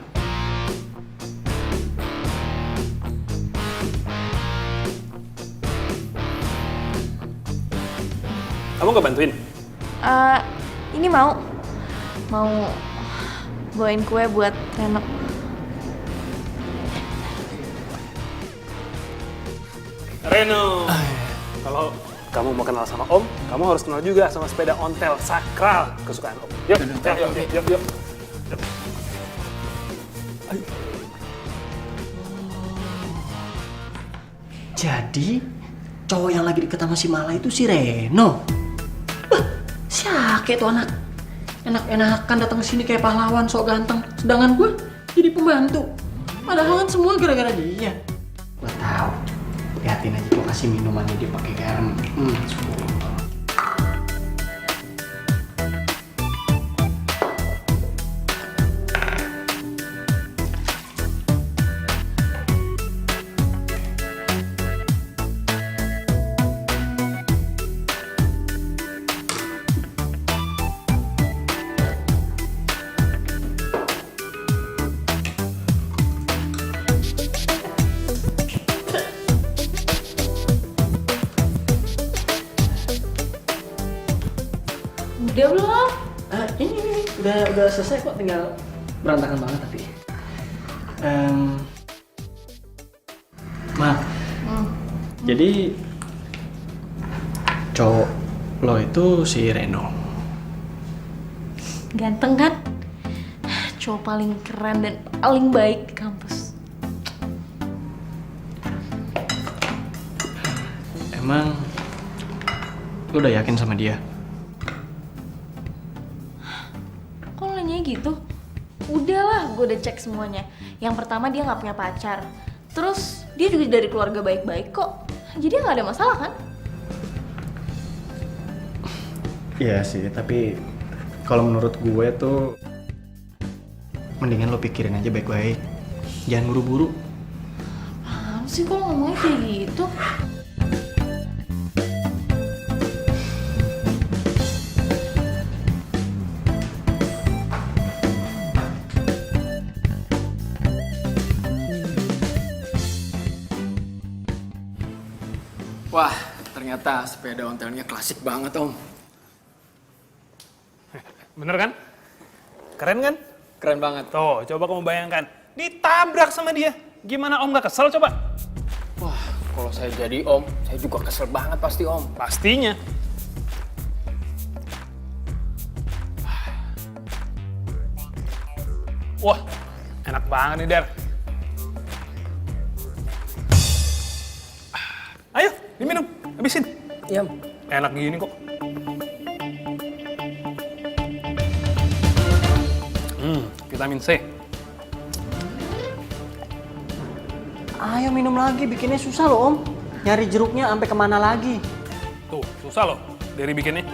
Kamu gak bantuin? Ini mau bawain kue buat Reno. Reno, kalau kamu mau kenal sama Om, kamu harus kenal juga sama sepeda ontel sakral kesukaan Om. Yuk, yuk. Jadi cowok yang lagi deket sama si Mala itu si Reno. Siake tuh anak. Enak-enakan datang ke sini kayak pahlawan sok ganteng. Sedangkan gue jadi pembantu. Padahal kan semua gara-gara dia. Gue tahu. Liatin aja gue kasih minumannya dia pakai garam. Udah belum? Ini udah selesai kok, tinggal berantakan banget tapi. Maaf. Jadi cowok lo itu si Reno. Ganteng kan? Cowok paling keren dan paling baik di kampus. Emang lo udah yakin sama dia? Kok lo nanya gitu? Udahlah, gue udah cek semuanya. Yang pertama dia nggak punya pacar. Terus dia juga dari keluarga baik-baik kok. Jadi nggak ada masalah kan? Iya sih, tapi kalau menurut gue tuh mendingan lo pikirin aja baik-baik. Jangan buru-buru. Apaan sih kok lo ngomongnya kayak gitu? Wah, ternyata sepeda ontelnya klasik banget, Om. Bener kan? Keren kan? Keren banget. Tuh, coba kamu bayangkan. Ditabrak sama dia. Gimana Om gak kesel coba? Wah, kalau saya jadi Om, saya juga kesel banget pasti, Om. Pastinya. Wah, enak banget nih, Der. Ayo, diminum. Habisin. Iya, Enak gini kok. Vitamin C. Ayo minum lagi, bikinnya susah loh Om. Nyari jeruknya sampai kemana lagi? Tuh, susah loh dari bikinnya.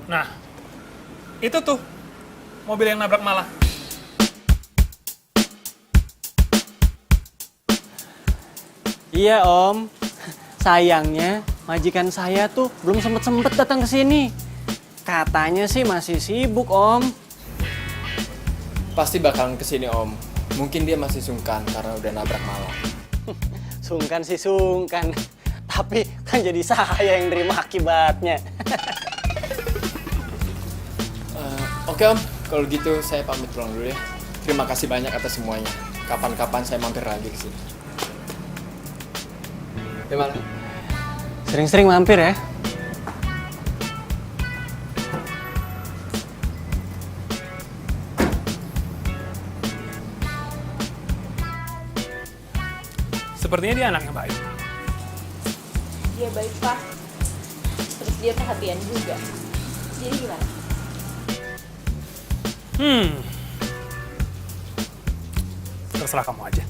Nah, itu tuh mobil yang nabrak Mala. Iya Om, sayangnya majikan saya tuh belum sempet datang ke sini. Katanya sih masih sibuk Om. pasti bakalan kesini, Om. Mungkin dia masih sungkan karena udah nabrak Mala. Sungkan sih sungkan, tapi kan jadi saya yang nerima akibatnya. Oke, Om. Kalau gitu saya pamit pulang dulu ya. Terima kasih banyak atas semuanya. Kapan-kapan saya mampir lagi ke sini. Gimana? Sering-sering mampir ya. Sepertinya dia anak yang baik. Dia baik, Pak. Terus dia perhatian juga. Jadi gimana? Terserah kamu aja.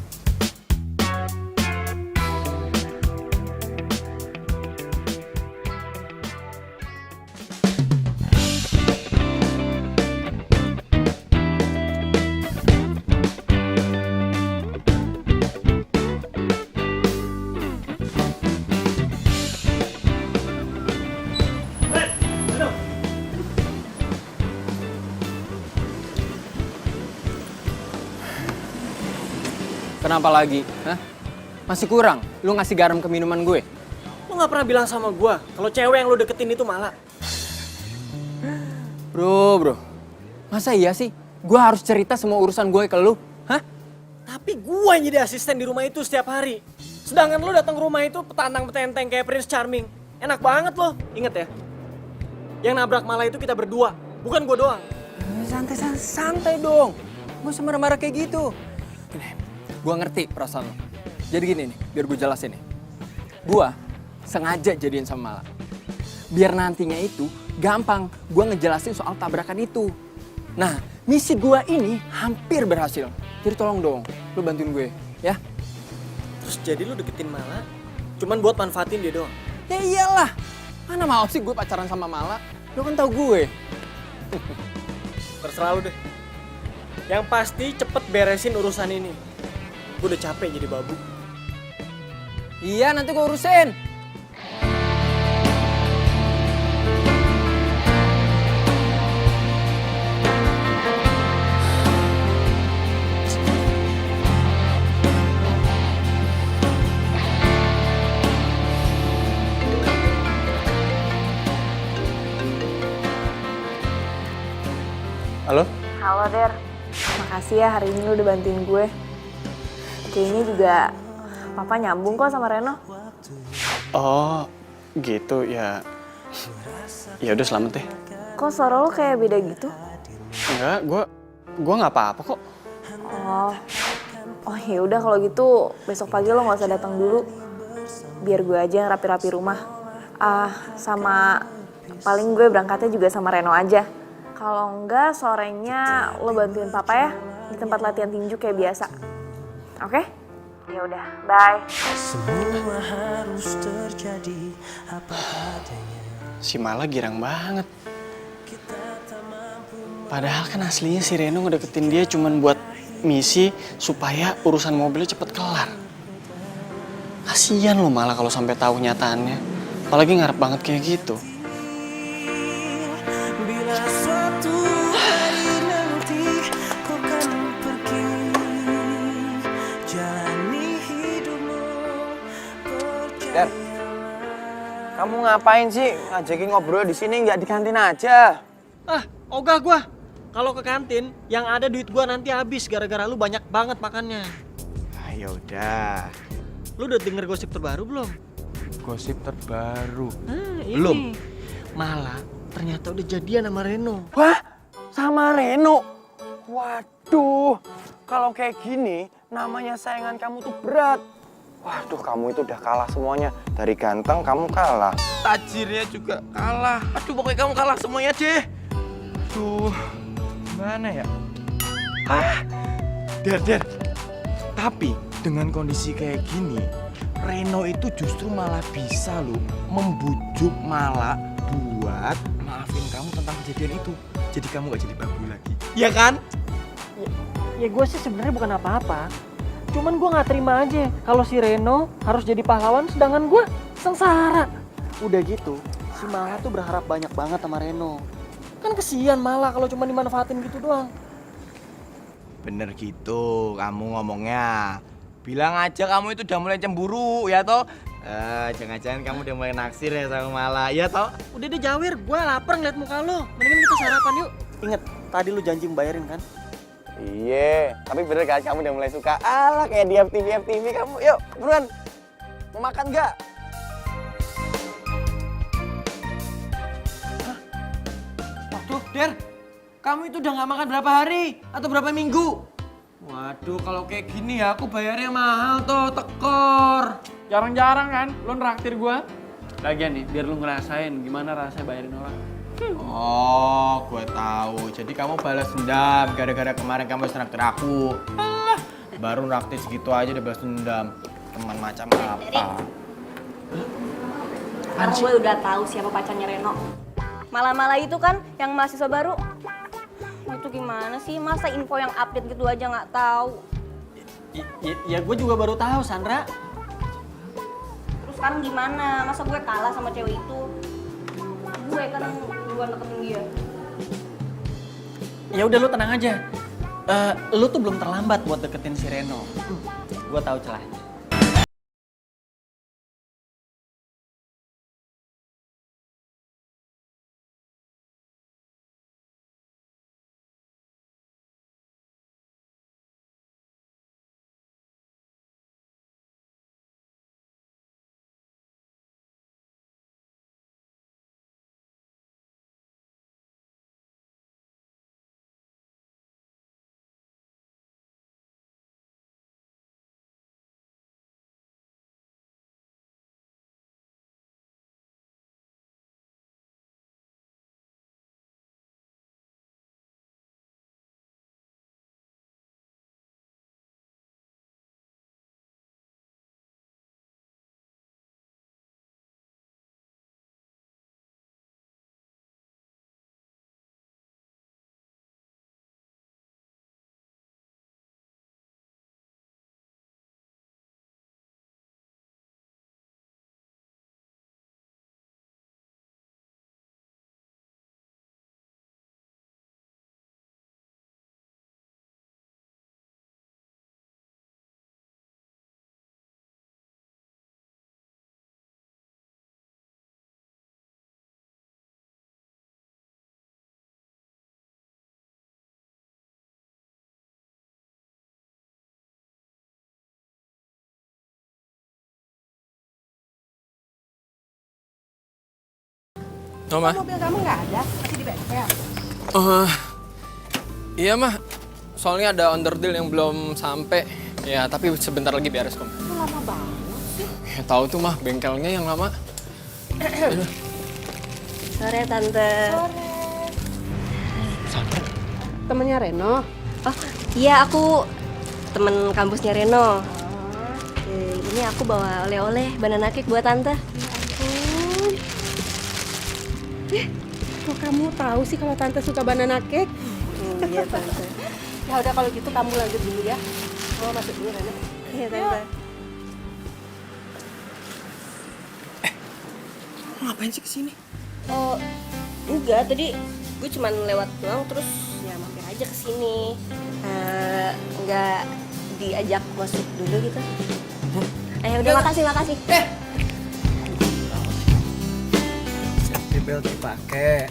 Kenapa lagi? Hah? Masih kurang? Lu ngasih garam ke minuman gue? Lu nggak pernah bilang sama gua kalau cewek yang lu deketin itu malah. Bro, masa iya sih? Gue harus cerita semua urusan gue ke lu? Hah? Tapi gua yang jadi asisten di rumah itu setiap hari. Sedangkan lu datang ke rumah itu petantang-petenteng kayak Prince Charming. Enak banget loh. Ingat ya, yang nabrak malah itu kita berdua, bukan gua doang. Santai dong. Gak usah marah-marah kayak gitu. Gini, gue ngerti perasaan lo. Jadi gini nih, biar gue jelasin nih. Gue sengaja jadian sama Mala. Biar nantinya itu gampang gue ngejelasin soal tabrakan itu. Nah, misi gue ini hampir berhasil. Jadi tolong dong, lo bantuin gue, ya. Terus jadi lu deketin Mala cuman buat manfaatin dia doang? Ya iyalah, mana mau sih gue pacaran sama Mala? Lo kan tau gue. Terserah lu deh. Yang pasti cepet beresin urusan ini. Gue udah capek jadi babu. Iya, nanti gue urusin. Halo? Halo Der, makasih ya hari ini lu udah bantuin gue. Kayaknya juga Papa nyambung kok sama Reno. Oh, gitu ya. Ya udah selamat deh. Kok suara lu kayak beda gitu? Enggak, gua nggak apa-apa kok. Oh ya udah kalau gitu besok pagi lo nggak usah datang dulu. Biar gue aja yang rapi-rapi rumah. Sama paling gue berangkatnya juga sama Reno aja. Kalau enggak sorenya lo bantuin Papa ya di tempat latihan tinju kayak biasa. Oke? Ya udah, bye. Semua harus terjadi apa adanya. Si Mala girang banget. Padahal kan aslinya si Reno ngedeketin dia cuman buat misi supaya urusan mobilnya cepet kelar. Kasian lo Mala kalau sampai tahu nyataannya. Apalagi ngarep banget kayak gitu. Bila suatu hari nanti kau kan pergi, jalani hidupmu Dan, kamu ngapain sih ngajakin ngobrol di sini nggak di kantin aja? Ogah gua. Kalau ke kantin, yang ada duit gua nanti habis gara-gara lu banyak banget makannya. Ya udah. Lu udah denger gosip terbaru belum? Gosip terbaru. Ini. Belum. Malah ternyata udah jadian sama Reno. Wah, sama Reno. Waduh, kalau kayak gini namanya saingan kamu tuh berat. Waduh, kamu itu udah kalah semuanya. Dari ganteng kamu kalah. Tajirnya juga kalah. Aduh, pokoknya kamu kalah semuanya deh. Aduh, gimana ya? Der. Tapi dengan kondisi kayak gini, Reno itu justru malah bisa loh membujuk Mala buat maafin kamu tentang kejadian itu. Jadi kamu gak jadi babu lagi. Iya kan? Ya gue sih sebenarnya bukan apa-apa. Cuman gue nggak terima aja kalau si Reno harus jadi pahlawan sedangkan gue sengsara. Udah gitu, si Mala tuh berharap banyak banget sama Reno. Kan kesian Mala kalau cuma dimanfaatin gitu doang. Bener gitu kamu ngomongnya. Bilang aja kamu itu udah mulai cemburu ya toh. Jangan-jangan kamu udah mulai naksir ya sama Mala ya toh. Udah deh Jawir, gue lapar ngeliat muka lo. Mendingan kita sarapan yuk. Ingat, tadi lu janji membayarin kan? Iya, tapi bener kan kamu udah mulai suka. Alah kayak di FTV kamu. Yuk, buruan. Mau makan nggak? Waduh, Der. Kamu itu udah nggak makan berapa hari? Atau berapa minggu? Waduh, kalau kayak gini ya aku bayarnya mahal tuh, tekor. Jarang-jarang kan lo nraktir gua. Lagian nih, biar lu ngerasain gimana rasanya bayarin orang. Oh, gue tahu. Jadi kamu balas dendam gara-gara kemarin kamu nraktir aku. Baru nraktir segitu aja udah balas dendam. Teman macam apa? Sekarang gue udah tahu siapa pacarnya Reno. Mala-mala itu kan yang mahasiswa baru. Itu gimana sih? Masa info yang update gitu aja nggak tahu? Ya gue juga baru tahu, Sandra. Terus sekarang gimana? Masa gue kalah sama cewek itu? Gue kan duluan deketin dia. Ya udah lu tenang aja. Lu tuh belum terlambat buat deketin si Reno. Gue tahu celahnya. Mah? Mobil kamu nggak ada, masih di bengkel. Iya mah, soalnya ada underdeal yang belum sampai. Ya tapi sebentar lagi beres kok. Itu lama banget sih. Ya tahu tuh mah, bengkelnya yang lama. Sore Tante. Sore. Temennya Reno. Oh iya, aku temen kampusnya Reno. Ini aku bawa oleh-oleh banana cake buat Tante. Kok kamu tahu sih kalau Tante suka banana cake? Iya Tante. Ya udah kalau gitu kamu lanjut dulu ya. Mau masuk dulu Reno. Iya Tante. Ngapain sih kesini? Oh enggak, tadi gue cuman lewat doang terus ya mampir aja kesini. Enggak diajak masuk dulu gitu. Udah makasih. Safety belt dipakai.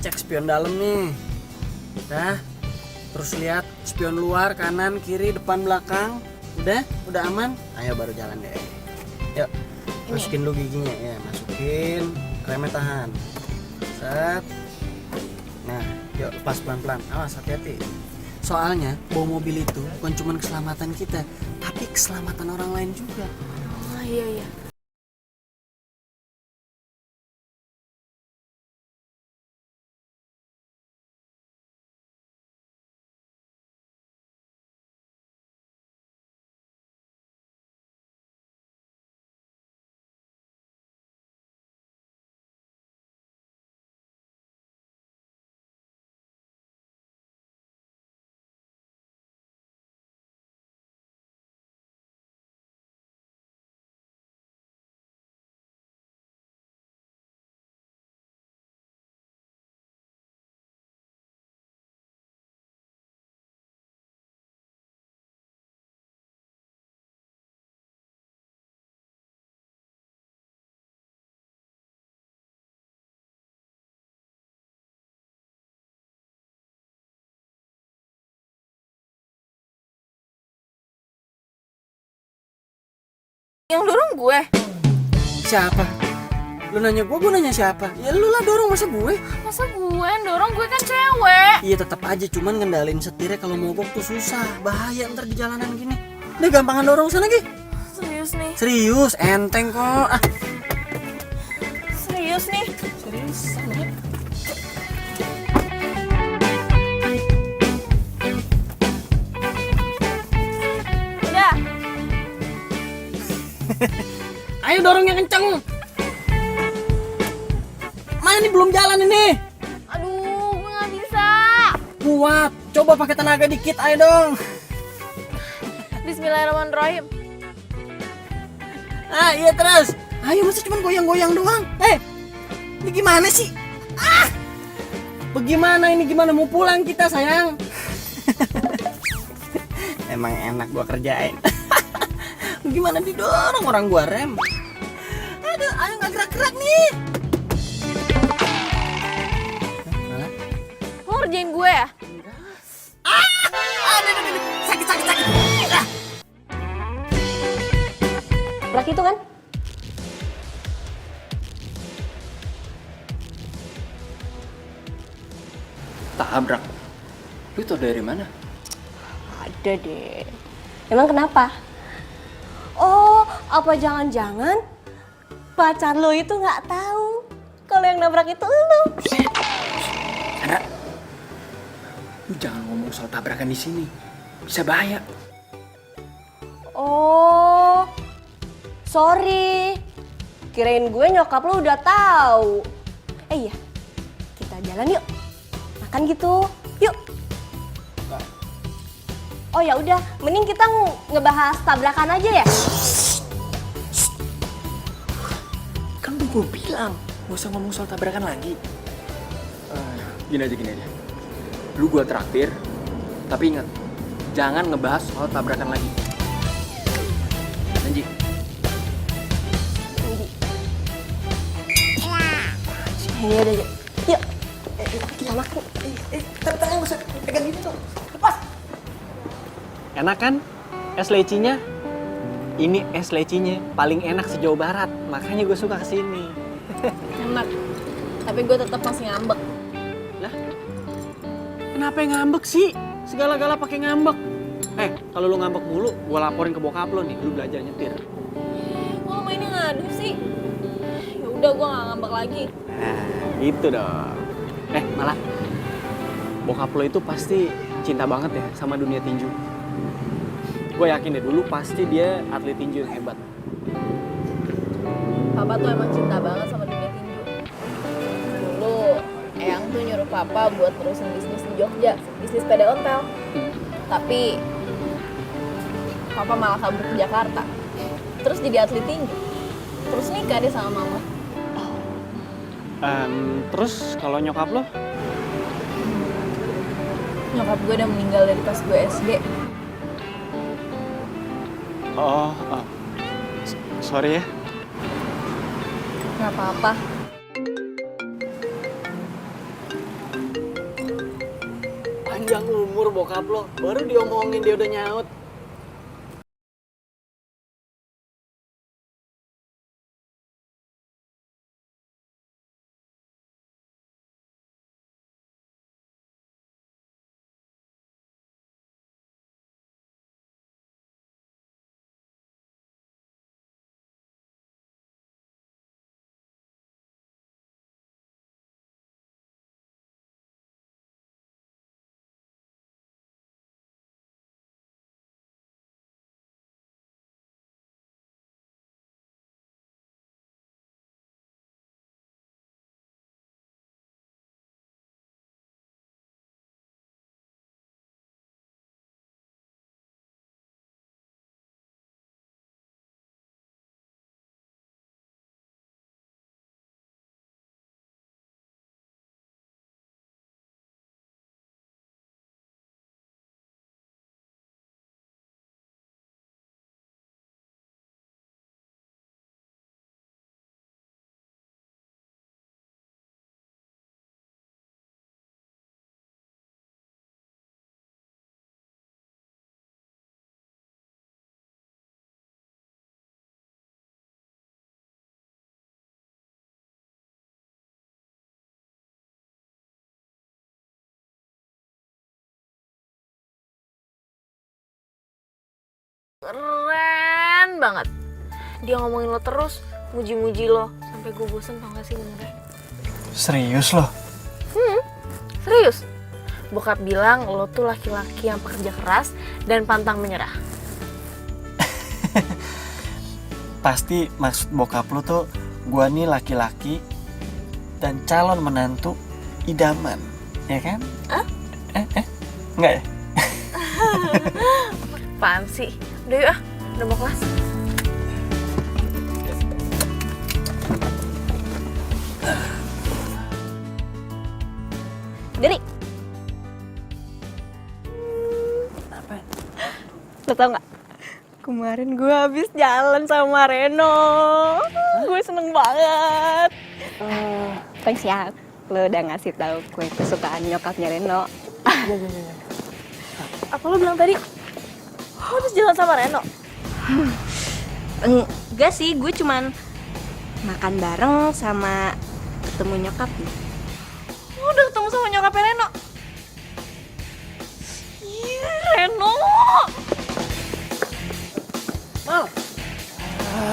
Cek spion dalam nih. Udah. Terus lihat spion luar, kanan, kiri, depan, belakang. Udah aman. Ayo baru jalan deh. Yuk. Masukin dulu giginya ya, masukin. Remnya tahan. Set. Nah, yuk lepas pelan-pelan. Awas hati-hati. Soalnya bawa mobil itu bukan cuma keselamatan kita, tapi keselamatan orang lain juga. Oh iya. Yang dorong gue. Siapa? Lu nanya gue nanya siapa? Ya lu lah dorong, masa gue? Masa gue yang dorong, gue kan cewek. Iya tetap aja, cuman ngendalin setirnya kalau mogok tuh susah. Bahaya ntar di jalanan gini. Udah gampangan dorong sana lagi. Serius nih. Serius, enteng kok. Serius nih. Serius. Udah. Ayo dorong yang kenceng. Mana ini belum jalan ini. Aduh, gue gak bisa. Kuat, coba pakai tenaga dikit, ayo dong. Bismillahirrahmanirrahim. Iya terus. Ayo masa cuma goyang-goyang doang. Ini gimana sih? Bagaimana ini? Gimana mau pulang kita sayang? Emang enak gua kerjain. Gimana didorong orang gua rem? Aduh, ayo nggak gerak-gerak nih. Lo ngerjain gue ya? Sakit. Berak itu kan? Tabrak. Lu tau dari mana? Ada deh. Emang kenapa? Oh, apa jangan-jangan pacar lo itu nggak tahu kalau yang nabrak itu lo? Sandra, lu jangan ngomong soal tabrakan di sini. Bisa bahaya. Oh, sorry. Kirain gue nyokap lo udah tahu. Iya, kita jalan yuk. Makan gitu, yuk. Oh ya udah, mending kita ngebahas tabrakan aja ya. Kan udah gue bilang, gak usah ngomong soal tabrakan lagi. Gini aja. Lu gue traktir, tapi ingat, jangan ngebahas soal tabrakan lagi. Janji. Ini udah, yuk. Kita makan. Tangan gak usah pegang gini tuh. Lepas. Enak kan es lecinya? Ini es lecinya paling enak se-Jawa Barat, makanya gue suka kesini. Enak. Tapi gue tetap masih ngambek. Lah, kenapa yang ngambek sih? Segala-gala pakai ngambek. Kalau lu ngambek mulu, gue laporin ke bokap lo nih. Lu belajar nyetir. Kok lo mainnya ngadu sih? Ya udah, gue nggak ngambek lagi. Nah, gitu dong. Malah bokap lo itu pasti cinta banget ya sama dunia tinju. Gue yakin deh, dulu pasti dia atlet tinju yang hebat. Papa tuh emang cinta banget sama dunia tinju. Dulu Eyang tuh nyuruh Papa buat terusin bisnis di Jogja, bisnis sepeda ontel. Tapi Papa malah kabur ke Jakarta. Terus jadi atlet tinju. Terus nikah deh sama Mama. Terus kalau nyokap lo? Nyokap gue udah meninggal dari pas gue SD. Sorry ya. Gak apa-apa. Panjang umur bokap lo, baru diomongin dia udah nyaut. Keren banget. Dia ngomongin lo terus, muji-muji lo. Sampai gue bosen tau gak sih benernya. Serius lo? Serius. Bokap bilang lo tuh laki-laki yang pekerja keras dan pantang menyerah. Pasti maksud bokap lo tuh gua nih laki-laki dan calon menantu idaman, ya kan? Enggak ya? Apaan sih? Udah yuk udah mau kelas. Lo tau gak? Kemarin gue habis jalan sama Reno. Gue seneng banget. Thanks ya, lo udah ngasih tahu kue kesukaan nyokapnya Reno. Apa lo bilang tadi? Lo habis jalan sama Reno? Enggak sih, gue cuman makan bareng sama ketemu nyokapnya. Lo udah ketemu sama nyokapnya Reno? Iya, Reno!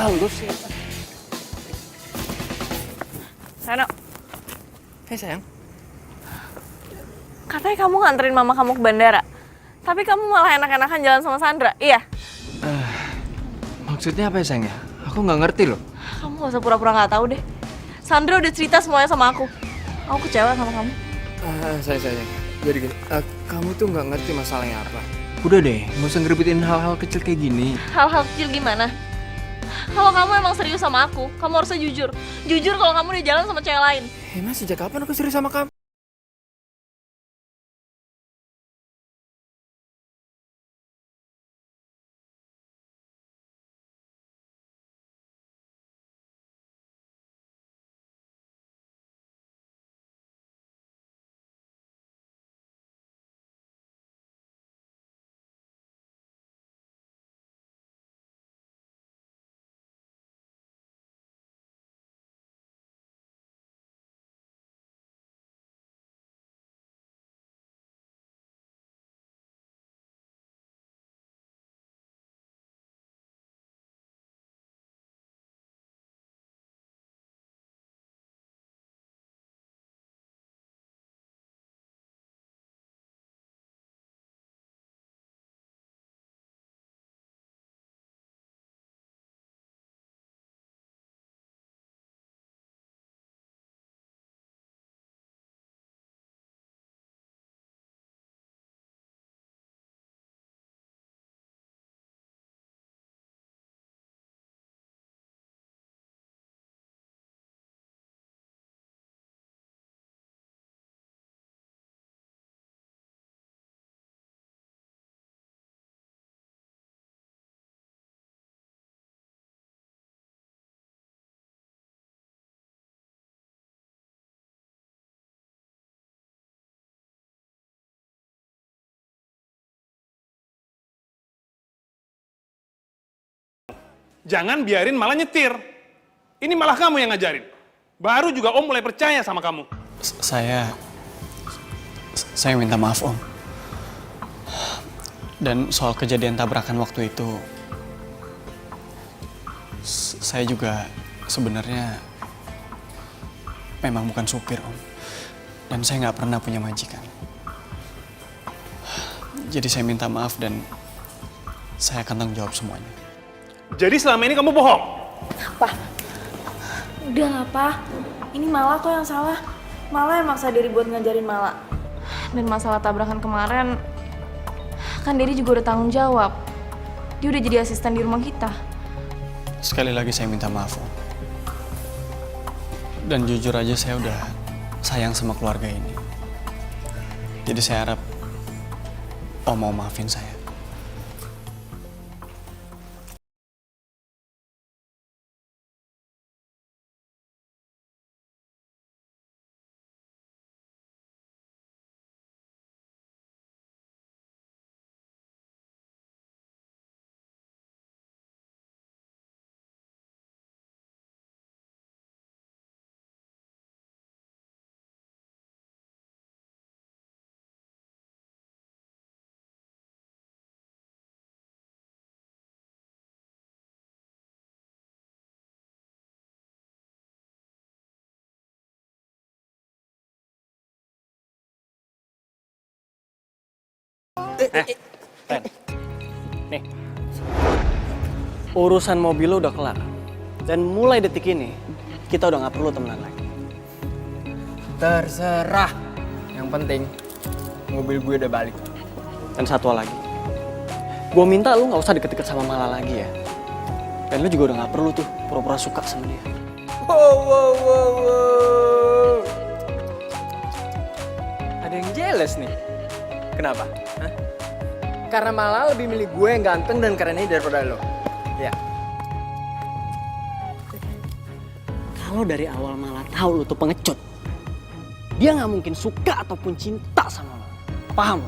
Lu sih. Reno, Hei sayang. katanya kamu nganterin mama kamu ke bandara. Tapi kamu malah enak-enakan jalan sama Sandra, iya? Maksudnya apa ya sayang ya? Aku nggak ngerti loh. Kamu gak usah pura-pura gak tahu deh. Sandra udah cerita semuanya sama aku. Aku kecewa sama kamu. Sayang. Jadi gini, kamu tuh nggak ngerti masalahnya apa. Udah deh, nggak usah ngerebutin hal-hal kecil kayak gini. Hal-hal kecil gimana? Kalau kamu emang serius sama aku, kamu harusnya jujur. Jujur kalau kamu udah jalan sama cewek lain. Emang sejak kapan aku serius sama kamu? Jangan biarin malah nyetir. Ini malah kamu yang ngajarin. Baru juga Om mulai percaya sama kamu. Saya minta maaf Om. Dan soal kejadian tabrakan waktu itu, saya juga sebenarnya memang bukan supir Om. Dan saya nggak pernah punya majikan. Jadi saya minta maaf dan saya akan tanggung jawab semuanya. Jadi selama ini kamu bohong? Apa? Udah lah, Pa. Ini Mala kok yang salah. Mala yang maksa diri buat ngajarin Mala. Dan masalah tabrakan kemarin, kan Dedi juga udah tanggung jawab. Dia udah jadi asisten di rumah kita. Sekali lagi saya minta maaf Om. Dan jujur aja saya udah sayang sama keluarga ini. Jadi saya harap Om mau maafin saya. Ren, nih, urusan mobil lo udah kelar. Dan mulai detik ini, kita udah gak perlu temenan lagi. Terserah. Yang penting, mobil gue udah balik. Dan satu lagi, gue minta lu gak usah deket-deket sama Mala lagi ya. Dan lu juga udah gak perlu tuh pura-pura suka sama dia. Wow. Ada yang jealous nih. Kenapa? Hah? Karena malah lebih milih gue yang ganteng dan keren ini daripada lo. Ya. Kalau dari awal malah tahu lu tuh pengecut, dia nggak mungkin suka ataupun cinta sama lo. Paham?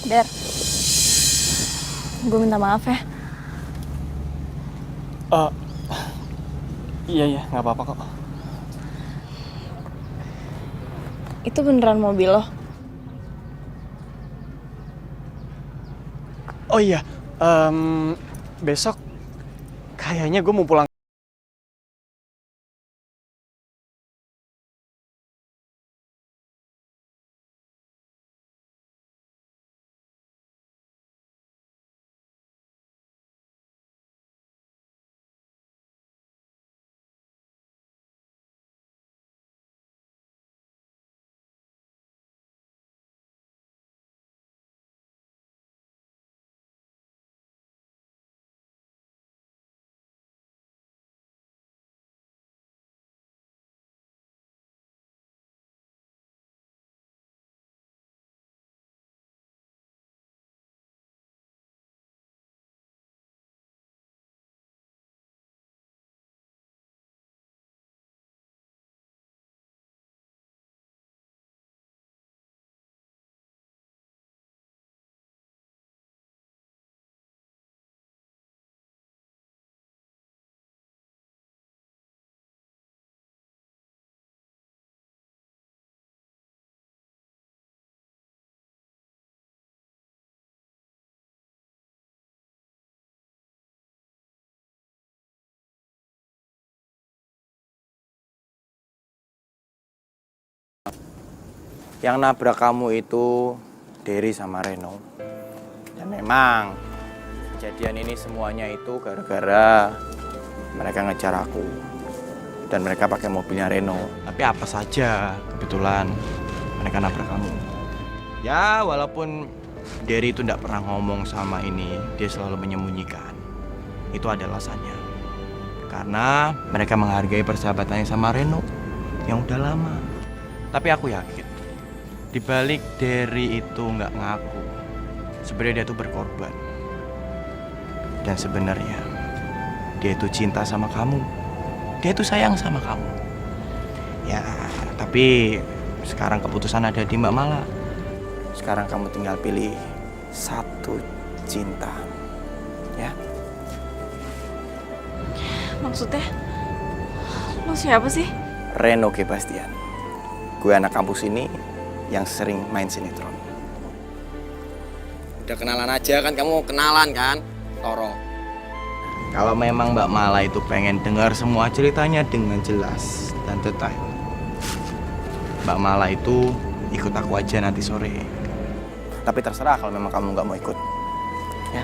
Der, gue minta maaf ya. Iya, nggak apa-apa kok. Itu beneran mobil lo? Oh iya, besok kayaknya gue mau pulang. Yang nabrak kamu itu Derry sama Reno. Dan memang kejadian ini semuanya itu gara-gara mereka ngejar aku. Dan mereka pakai mobilnya Reno. Tapi apa saja kebetulan mereka nabrak kamu. Ya walaupun Derry itu tidak pernah ngomong sama ini, dia selalu menyembunyikan. Itu ada alasannya. Karena mereka menghargai persahabatannya sama Reno yang udah lama. Tapi aku yakin di balik Derry itu nggak ngaku, sebenarnya dia tuh berkorban. Dan sebenarnya dia itu cinta sama kamu, dia itu sayang sama kamu. Ya, tapi sekarang keputusan ada di Mbak Mala. Sekarang kamu tinggal pilih satu cinta, ya. Maksudnya, lo siapa sih? Reno Gebastian. Gue anak kampus ini yang sering main sinetron. Udah kenalan aja kan, kamu kenalan kan, Toro. Kalau memang Mbak Mala itu pengen dengar semua ceritanya dengan jelas dan detail, Mbak Mala itu ikut aku aja nanti sore. Tapi terserah kalau memang kamu nggak mau ikut, ya.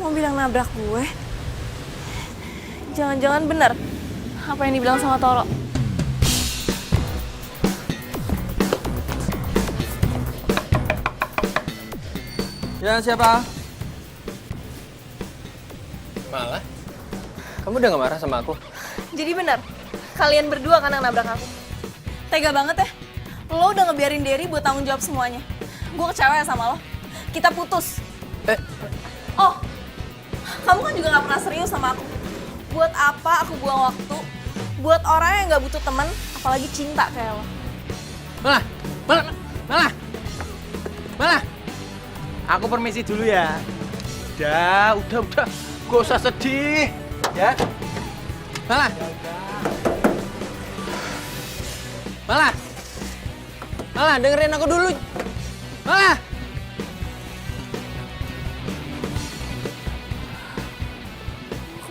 Mobil yang nabrak gue. Jangan-jangan benar apa yang dibilang sama Toro. Ya, siapa? Malah? Kamu udah gak marah sama aku? Jadi benar, kalian berdua kan yang nabrak aku. Tega banget ya. Lo udah ngebiarin Derry buat tanggung jawab semuanya. Gue kecewa ya sama lo. Kita putus. Oh, kamu kan juga gak pernah serius sama aku. Buat apa aku buang waktu buat orang yang gak butuh teman, apalagi cinta kayak lo. Malah. Aku permisi dulu ya. Udah. Gak usah sedih, ya. Malah, dengerin aku dulu. Malah.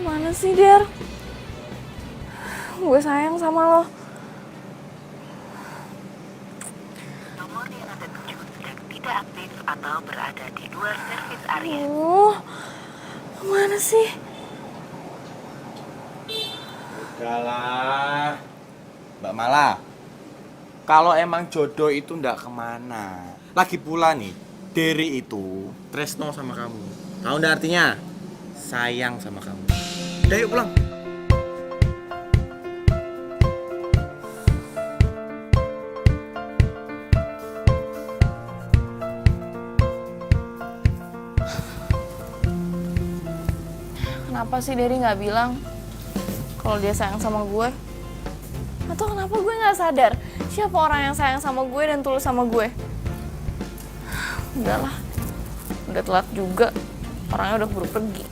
Kemana sih, Der? Gue sayang sama lo. Nomor yang Anda tuju sedang tidak aktif atau berada di luar servis area. Kemana sih? Udahlah. Mbak Mala, kalau emang jodoh itu ndak kemana. Lagi pula nih, Derry itu tresno sama kamu. Tahu ndak artinya? Sayang sama kamu. Udah yuk pulang. Kenapa sih Derry nggak bilang kalau dia sayang sama gue? Atau kenapa gue nggak sadar siapa orang yang sayang sama gue dan tulus sama gue? Udahlah, udah telat juga. Orangnya udah keburu pergi.